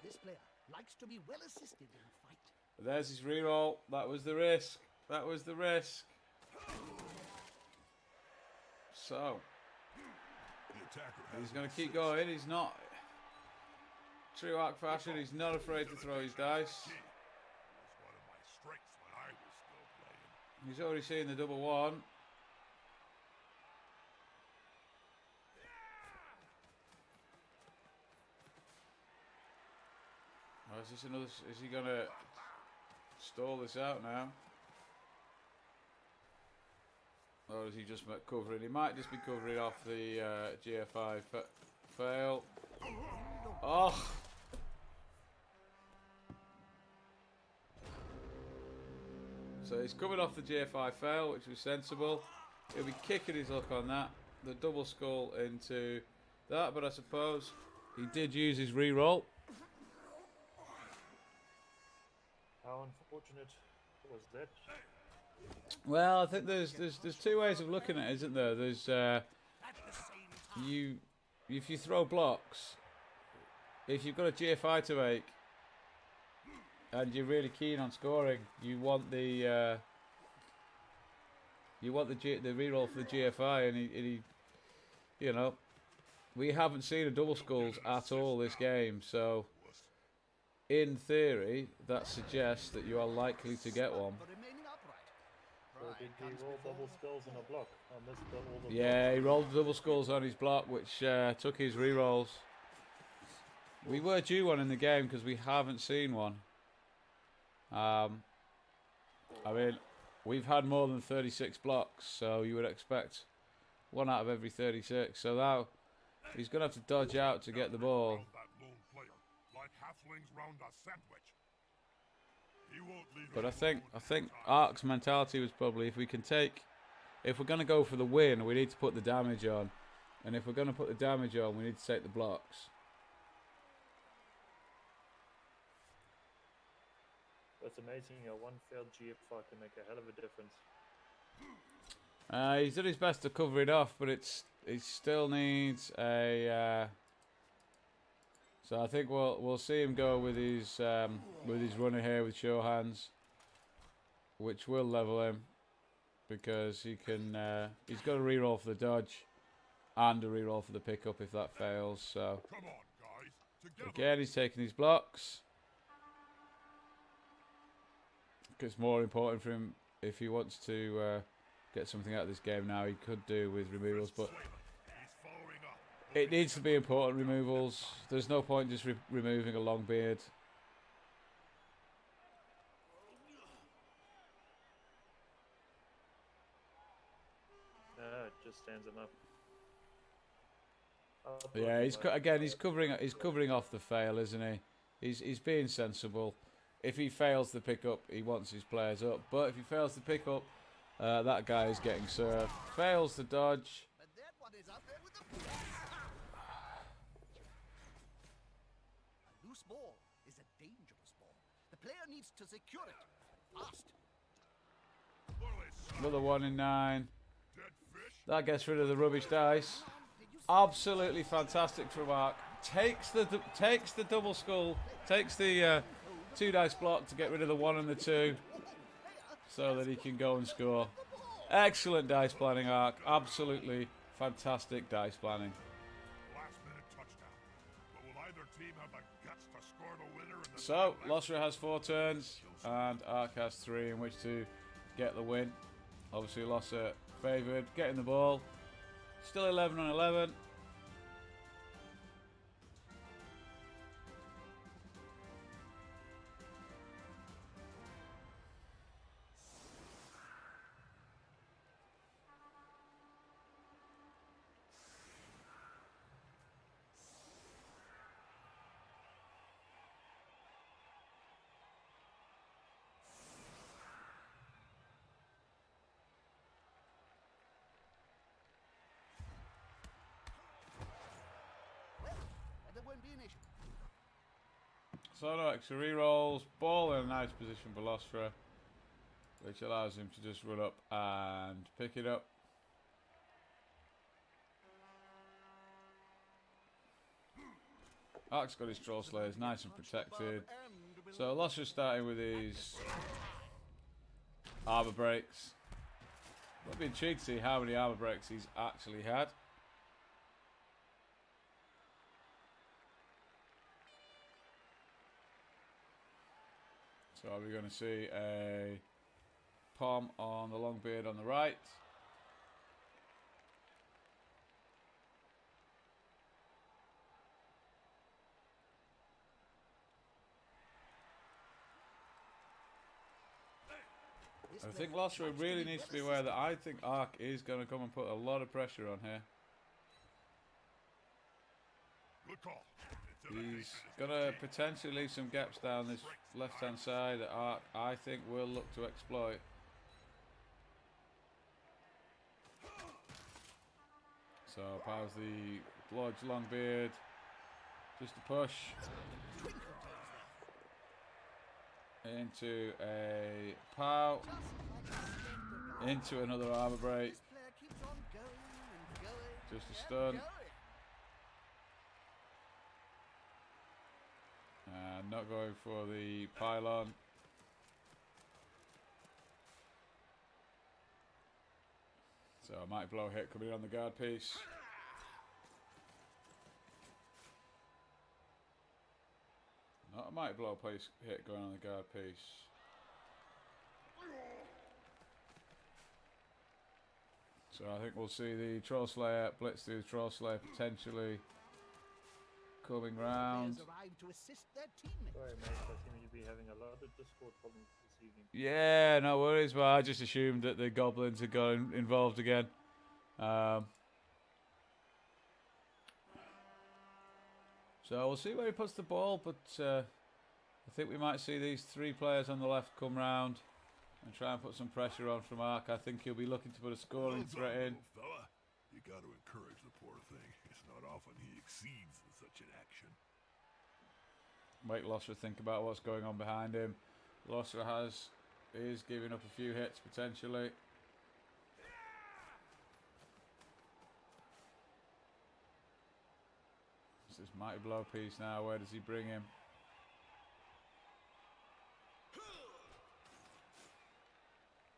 This player likes to be well assisted in a fight. There's his reroll. That was the risk. That was the risk. So, The attacker he's has going an to keep assist. going. He's not... True Ark fashion, he's not afraid to throw his dice. Was one of my strengths when I was still playing. He's already seen the double one. Oh, is this another... Is he going to stall this out now? Or is he just covering? He might just be covering off the GFI fail. Oh! So he's coming off the GFI fail, which was sensible. He'll be kicking his luck on that. The double skull into that, but I suppose he did use his reroll. How unfortunate was that? Well, I think there's two ways of looking at it, isn't there? There's if you throw blocks, if you've got a GFI to make and you're really keen on scoring, you want the reroll for the GFI, and he you know, we haven't seen a double skulls at all this game, so in theory that suggests that you are likely to get one. But remaining upright. So did he roll double skulls in a block? I missed all the Yeah, he rolled double skulls on his block, which took his rerolls. We were due one in the game because we haven't seen one. I mean, we've had more than 36 blocks, so you would expect one out of every 36. So now he's going to have to dodge out to get the ball. Round that lone player, like halflings round a sandwich. He won't leave But it I think Ark's mentality was probably if we're going to go for the win, we need to put the damage on, and if we're going to put the damage on, we need to take the blocks. It's amazing how one failed GFI can make a hell of a difference. He's done his best to cover it off, but he still needs a. So I think we'll see him go with his runner here with show hands, which will level him because he can. He's got a reroll for the dodge and a reroll for the pickup if that fails. So Come on, guys. Together. again, he's taking his blocks. It's more important for him if he wants to get something out of this game now. He could do with removals, but He's following up. it needs to be important removals. There's no point just removing a long beard. No, it just stands him up. Yeah, he's covering off the fail, isn't he? He's being sensible. If he fails the pickup, he wants his players up. But if he fails the pickup, that guy is getting served. Fails the dodge. But that one is up there with the A loose ball is a dangerous ball. The player needs to secure it fast. Another 1 in 9. Dead fish. That gets rid of the rubbish dice. Absolutely fantastic from Ark. Takes the double skull. Takes the 2 dice block to get rid of the 1 and the 2, so that he can go and score. Excellent dice planning, Ark. Absolutely fantastic dice planning. Last minute touchdown. But will either team have the guts to score the winner in the So, final Losre has 4 turns, and Ark has 3 in which to get the win. Obviously, Losre favoured, getting the ball. Still 11 on 11. There won't be an issue. So no extra rerolls. Ball in a nice position for Losre, which allows him to just run up and pick it up. Ark's got his Troll Slayers nice and protected. So Losre's starting with his armor breaks. I'd be intrigued to see how many armor breaks he's actually had. So are we going to see a palm on the long beard on the right? This I think player Losre likes really be needs to well be aware that assisted. I think Ark is going to come and put a lot of pressure on here. Good call. He's going to potentially leave some gaps down this left-hand side that Ark, I think, will look to exploit. So, powers the Lodge Longbeard. Just a push into a pow, Just like a slender guy. into another armor break. This player keeps on going and going. Just a and stun. going. Not going for the pylon. So a mighty blow hit coming on the guard piece. Not a mighty blow piece hit going on the guard piece. So I think we'll see the Troll Slayer blitz through the Troll Slayer potentially coming round. Players arrive to assist their teammates. Sorry, mate. I seem to be having a lot of Discord problems this evening. Yeah, no worries, but I just assumed that the goblins had got involved again. So we'll see where he puts the ball, but I think we might see these three players on the left come round and try and put some pressure on from Ark. I think he'll be looking to put a scoring threat in. Little fella. You got to encourage the poor thing. It's not often he exceeds in such an action. Make Losre think about what's going on behind him. Losre is giving up a few hits potentially. It's this mighty blow piece now. Where does he bring him?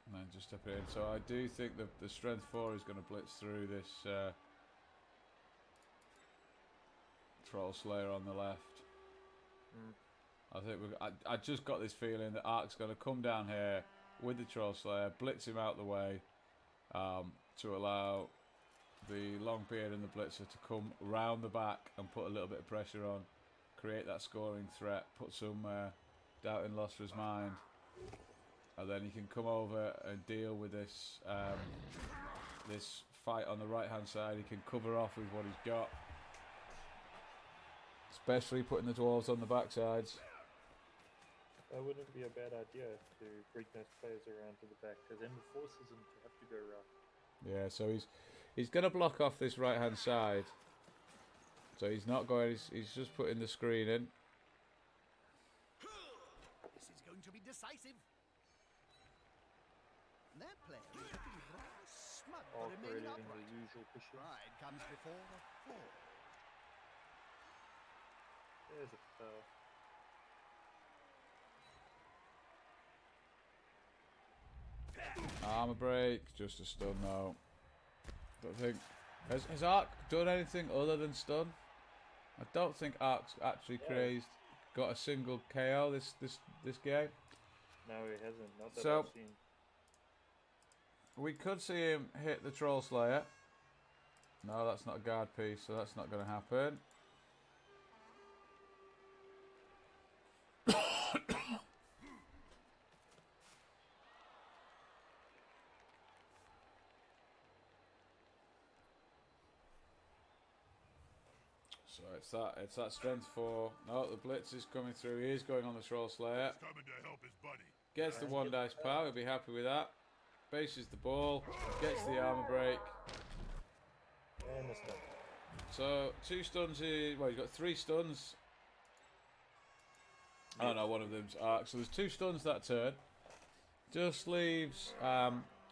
And then just up in. So I do think the strength 4 is going to blitz through this Troll Slayer on the left. I think I just got this feeling that Ark's going to come down here with the Troll Slayer, blitz him out the way, to allow the Longbeard and the Blitzer to come round the back and put a little bit of pressure on, create that scoring threat, put some doubt in Losre's mind, and then he can come over and deal with this this fight on the right hand side. He can cover off with what he's got, especially putting the dwarves on the backsides. That wouldn't be a bad idea to bring those players around to the back, because then the forces them to have to go around. Yeah, so he's going to block off this right hand side. So he's not going. He's just putting the screen in. This is going to be decisive. Their players are looking rather smug for remaining Operating upright. the usual pushing. Pride comes before the fall. There's a foul. Armor break, just a stun though. Don't think has Ark done anything other than stun? I don't think Ark's actually got a single KO this game. No, he hasn't. Not that So- I've seen. We could see him hit the Troll Slayer. No, that's not a guard piece, so that's not going to happen. So it's that strength 4. No, the blitz is coming through. He is going on the Troll Slayer. He's coming to help his buddy. Gets the 1 dice power. He'll be happy with that. Bases the ball. Gets the armor break. And a stun. So 2 stuns. Well, he's got 3 stuns. Oh no, one of them's Ark. So there's 2 stuns that turn. Just leaves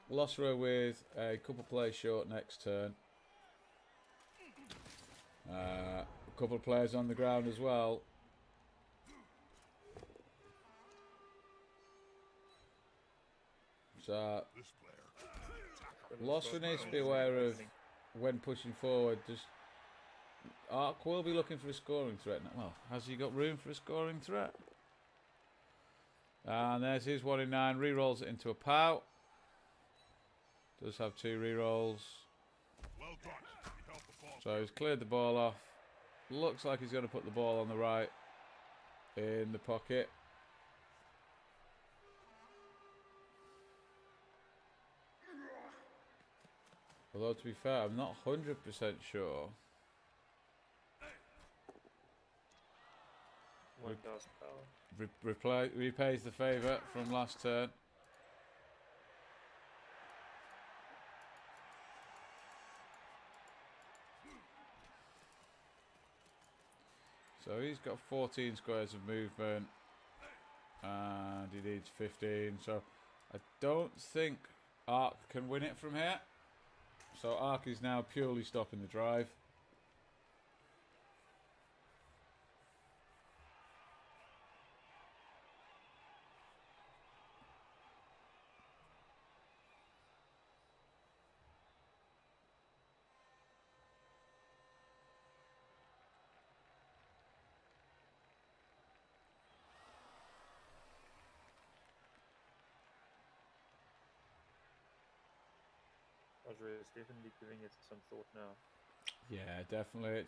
Losre with a couple plays short next turn. A couple of players on the ground as well. So This player. Losre needs to be aware of when pushing forward. Just Ark will be looking for a scoring threat. Well, has he got room for a scoring threat? And there's his 1 in 9. Rerolls it into a pout. Does have 2 rerolls. Well done. He held the ball. So he's cleared the ball off. Looks like he's going to put the ball on the right in the pocket. Although to be fair, I'm not 100% sure. One guy's power. Repays the favour from last turn. So he's got 14 squares of movement. And he needs 15. So I don't think Ark can win it from here. So Ark is now purely stopping the drive. Losre is definitely giving it some thought now. Yeah, definitely.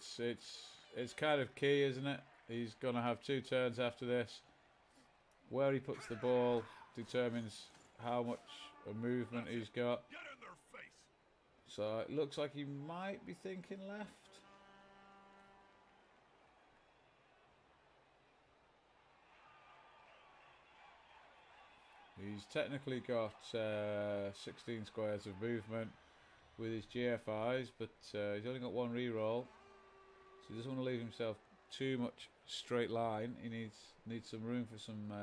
It's kind of key, isn't it? He's gonna have 2 turns after this. Where he puts the ball determines how much movement he's got. Get in their face. So it looks like he might be thinking left. He's technically got 16 squares of movement with his GFIs, but he's only got 1 reroll, so he doesn't want to leave himself too much straight line. He needs some room for some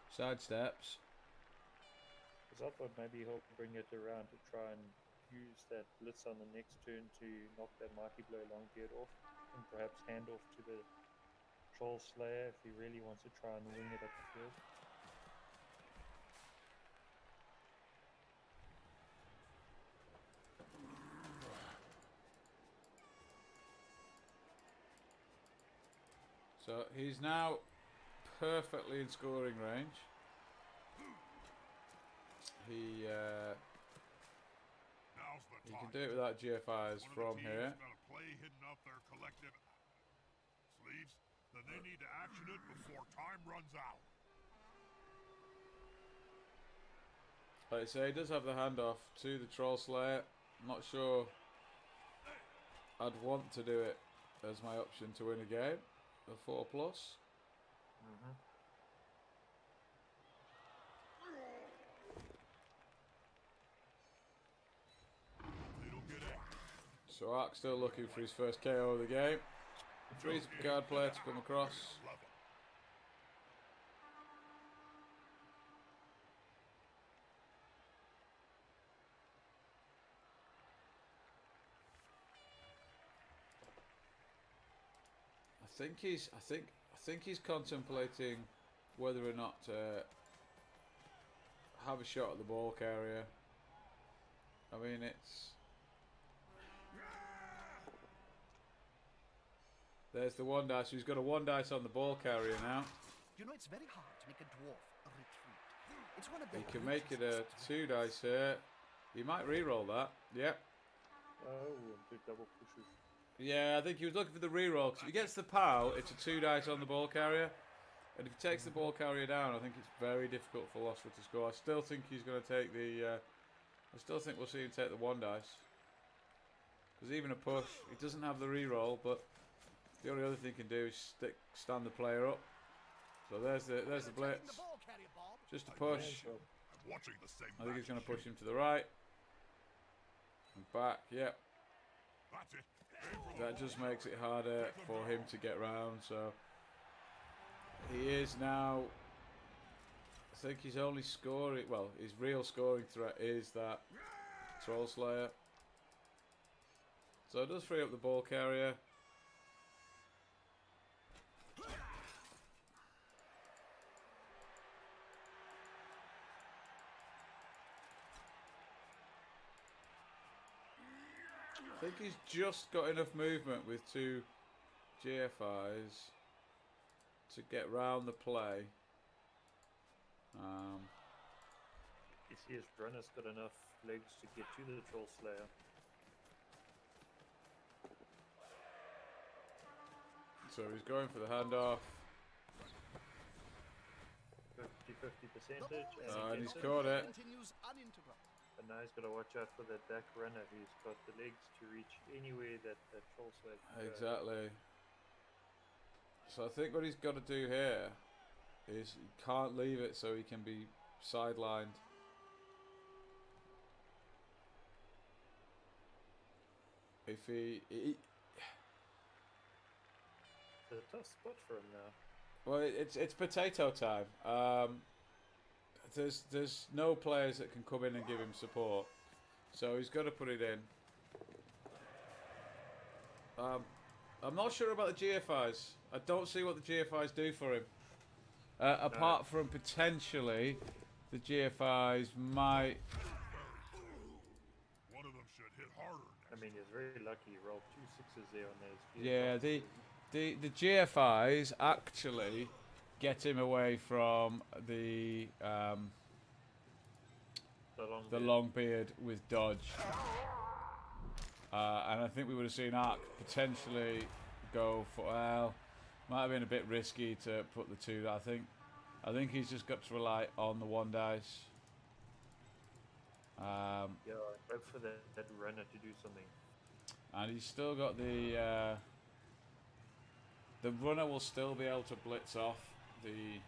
side steps. Because I thought maybe he'll bring it around to try and use that blitz on the next turn to knock that Mighty Blow Longbeard off, and perhaps hand off to the Troll Slayer if he really wants to try and wing it up the field. So he's now perfectly in scoring range. He Now's the can time. do it without GFIs from here. Got a play hidden up their collective sleeves, then they need to action it before time runs out. Like I say, he does have the handoff to the Troll Slayer. I'm not sure I'd want to do it as my option to win a game. A 4+. So Ark's still looking for his first KO of the game. Frees a guard player to come across. I think he's contemplating whether or not to have a shot at the ball carrier. I mean, there's the 1 dice. So he's got a 1 dice on the ball carrier now. You know, it's very hard to make a dwarf retreat. It's one of the He can make it a 2 dice here. He might re-roll that. Yep. Oh, big double pushes. Yeah, I think he was looking for the reroll, because if he gets the POW, it's a 2 dice on the ball carrier. And if he takes the ball carrier down, I think it's very difficult for Losre to score. I still think he's going to take the... I still think we'll see him take the 1 dice. Because even a push, he doesn't have the reroll, but the only other thing he can do is stand the player up. So there's the blitz. Just a push. I'm watching the same I think he's going to match. push him to the right. And back, yep. That's it. That just makes it harder for him to get round, so he is now, I think he's only scoring, well, his real scoring threat is that Troll Slayer. So it does free up the ball carrier. I think he's just got enough movement with 2 GFIs to get round the play. Is his runner's got enough legs to get to the Troll Slayer? So he's going for the handoff. 50-50 percentage. And he's gets it. caught it. Continues uninterrupted. And now he's got to watch out for that back runner who's got the legs to reach anywhere that Troll Slayer can go. Exactly. So I think what he's got to do here is he can't leave it so he can be sidelined. If he It's a tough spot for him now. well, it's potato time. There's no players that can come in and give him support, so he's got to put it in. I'm not sure about the GFIs. I don't see what the GFIs do for him. Apart from potentially, the GFIs might. One of them should hit harder. I mean, he's very lucky. He rolled 2 6s there on those. Yeah, the GFIs actually get him away from the long beard with dodge. And I think we would have seen Ark potentially go for, well, might have been a bit risky to put the two. I think he's just got to rely on the one dice. Yeah, hope for that runner to do something. And he's still got the runner will still be able to blitz off the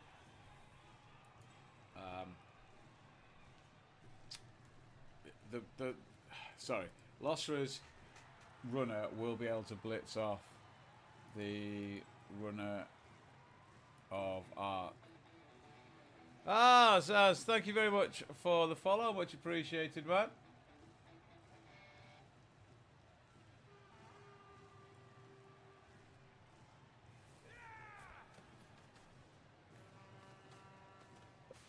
sorry, Losre's runner will be able to blitz off the runner of Ark. Zaz, thank you very much for the follow, much appreciated, man.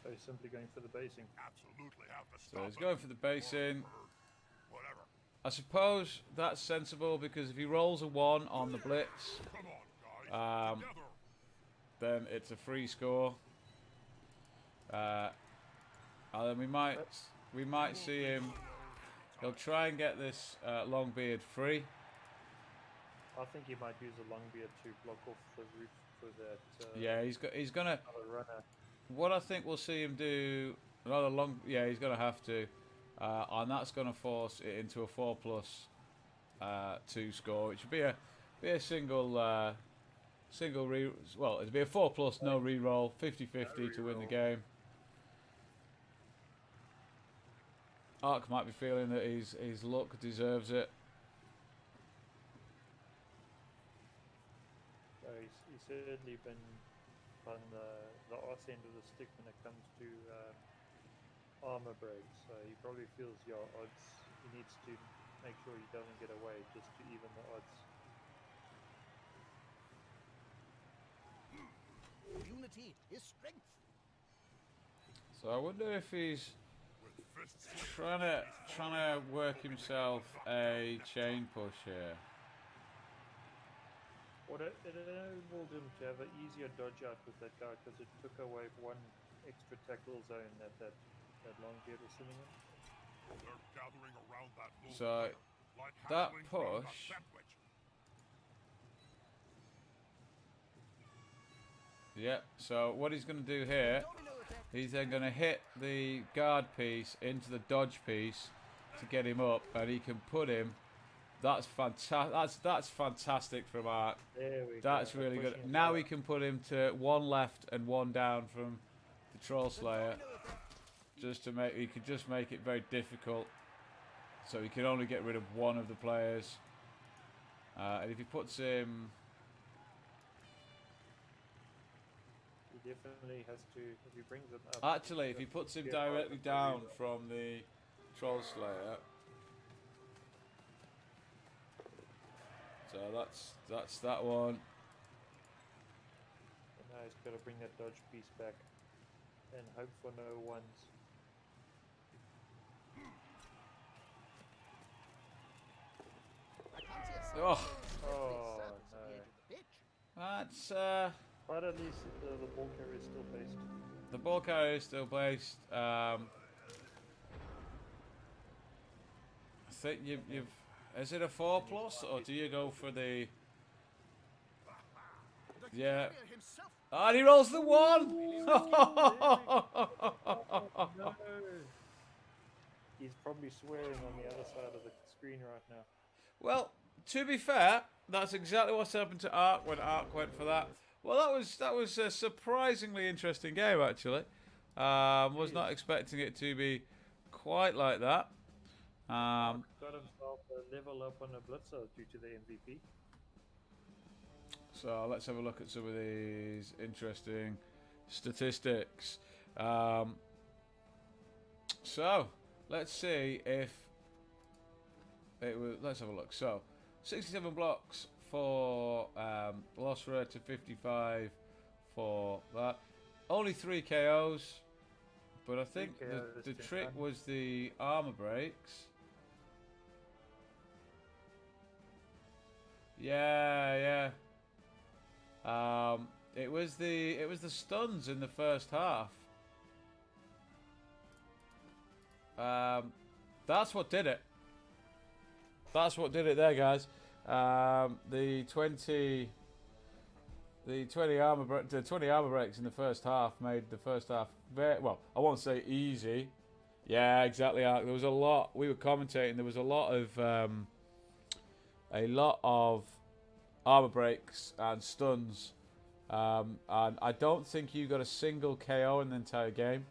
So he's simply going for the basing. Absolutely have to So stop he's him. going for the base in. Whatever. I suppose that's sensible because if he rolls a 1 on the blitz, Come on, guys. Together. then it's a free score. And then we might see him. He'll try and get this Longbeard free. I think he might use a Longbeard to block off the route for that. Yeah, he's gonna. Other runner. What I think we'll see him do another long. Yeah, he's gonna have to, and that's gonna force it into a 4+2 score, which would be a single single re. Well, it'd be a 4+ no reroll, 50-50 to win the game. Ark might be feeling that his luck deserves it. So he's certainly been on the arse end of the stick when it comes to armor breaks. So he probably feels your odds. He needs to make sure he doesn't get away just to even the odds. Unity is strength. So I wonder if he's With fists. trying to work himself a chain push here. What it enabled him to have an easier dodge out with that guy because it took away one extra tackle zone that Longbeard was sitting in. They're gathering around that little So fire, like that hatchlings round a push. sandwich. Yeah, so what he's going to do here, he's then going to hit the guard piece into the dodge piece to get him up, and he can put him. That's fantastic. That's fantastic from Ark. There we go. That's really good. Pushing him Now forward. he can put him to 1 left and 1 down from the Troll Slayer, just to make. He could just make it very difficult. So he can only get rid of 1 of the players, and if he puts him. He definitely has to. If he brings him up. Actually, if he puts him Yeah, directly that's down really from the Troll Slayer, so that's that one. And now he's got to bring that dodge piece back and hope for no ones. I can't see a single Oh, Oh, surface at the no. edge of the pitch. that's But at least the ball carrier is still based. the ball carrier is still based. I think you've. Is it a 4+, or do you go for the? Yeah. Carrier himself. And he rolls the 1. No. He's probably swearing on the other side of the screen right now. Well, to be fair, that's exactly what's happened to Ark when Ark went for that. Well, that was a surprisingly interesting game, actually. Was not expecting it to be quite like that. Got himself a level up on a blitzer due to the MVP. So let's have a look at some of these interesting statistics. So let's see if it was. Let's have a look. So 67 blocks for Losre to 55 for that. Only 3 KOs, but I think the trick was the armor breaks. Yeah. It was the stuns in the first half. That's what did it. That's what did it there, guys. The 20 armor breaks in the first half made the first half very well. I won't say easy. Yeah, exactly. There was a lot. We were commentating. There was a lot of armor breaks and stuns, and I don't think you got a single KO in the entire game.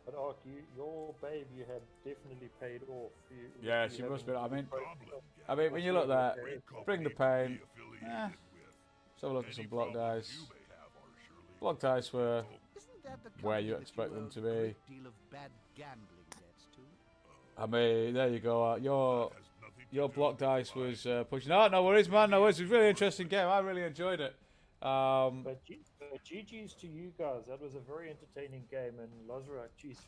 But Ark, your babe, you had definitely paid off. Yeah, she must be. I mean, when you look there, bring the pain. Let's have a look at some block dice. Block dice were where you expect them to be. I mean, there you go. Your block dice was pushing. Oh, no worries, man. No worries. It was a really interesting game. I really enjoyed it. But GG's to you guys. That was a very entertaining game. And Losre, geez,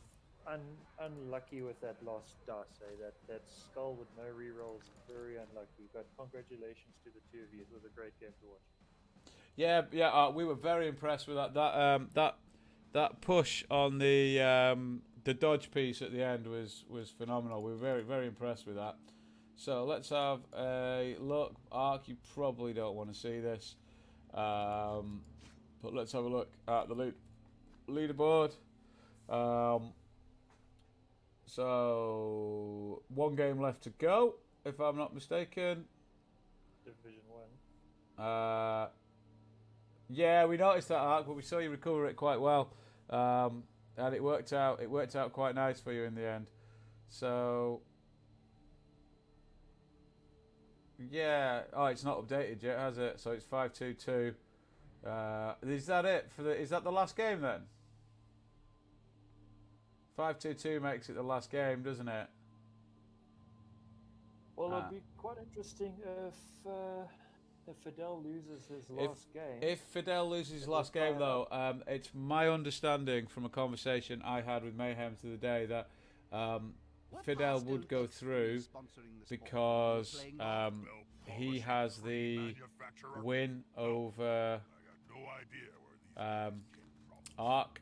unlucky with that last dice. That skull with no rerolls, very unlucky. But congratulations to the two of you. It was a great game to watch. Yeah. We were very impressed with that. That push on the dodge piece at the end was phenomenal. We were very, very impressed with that. So let's have a look. Ark, you probably don't want to see this. But let's have a look at the leaderboard. So 1 game left to go, if I'm not mistaken. Division 1. Yeah, we noticed that, Ark, but we saw you recover it quite well, and it worked out. It worked out quite nice for you in the end. So yeah. Oh, it's not updated yet, has it? So it's 5-2-2. Is that it for the? Is that the last game then? 5-2-2 makes it the last game, doesn't it? Well, it'd be quite interesting if Fidel loses his last game. If Fidel loses his last game, though, it's my understanding from a conversation I had with Mayhem the other day that Fidel would go through because he has the win over Ark,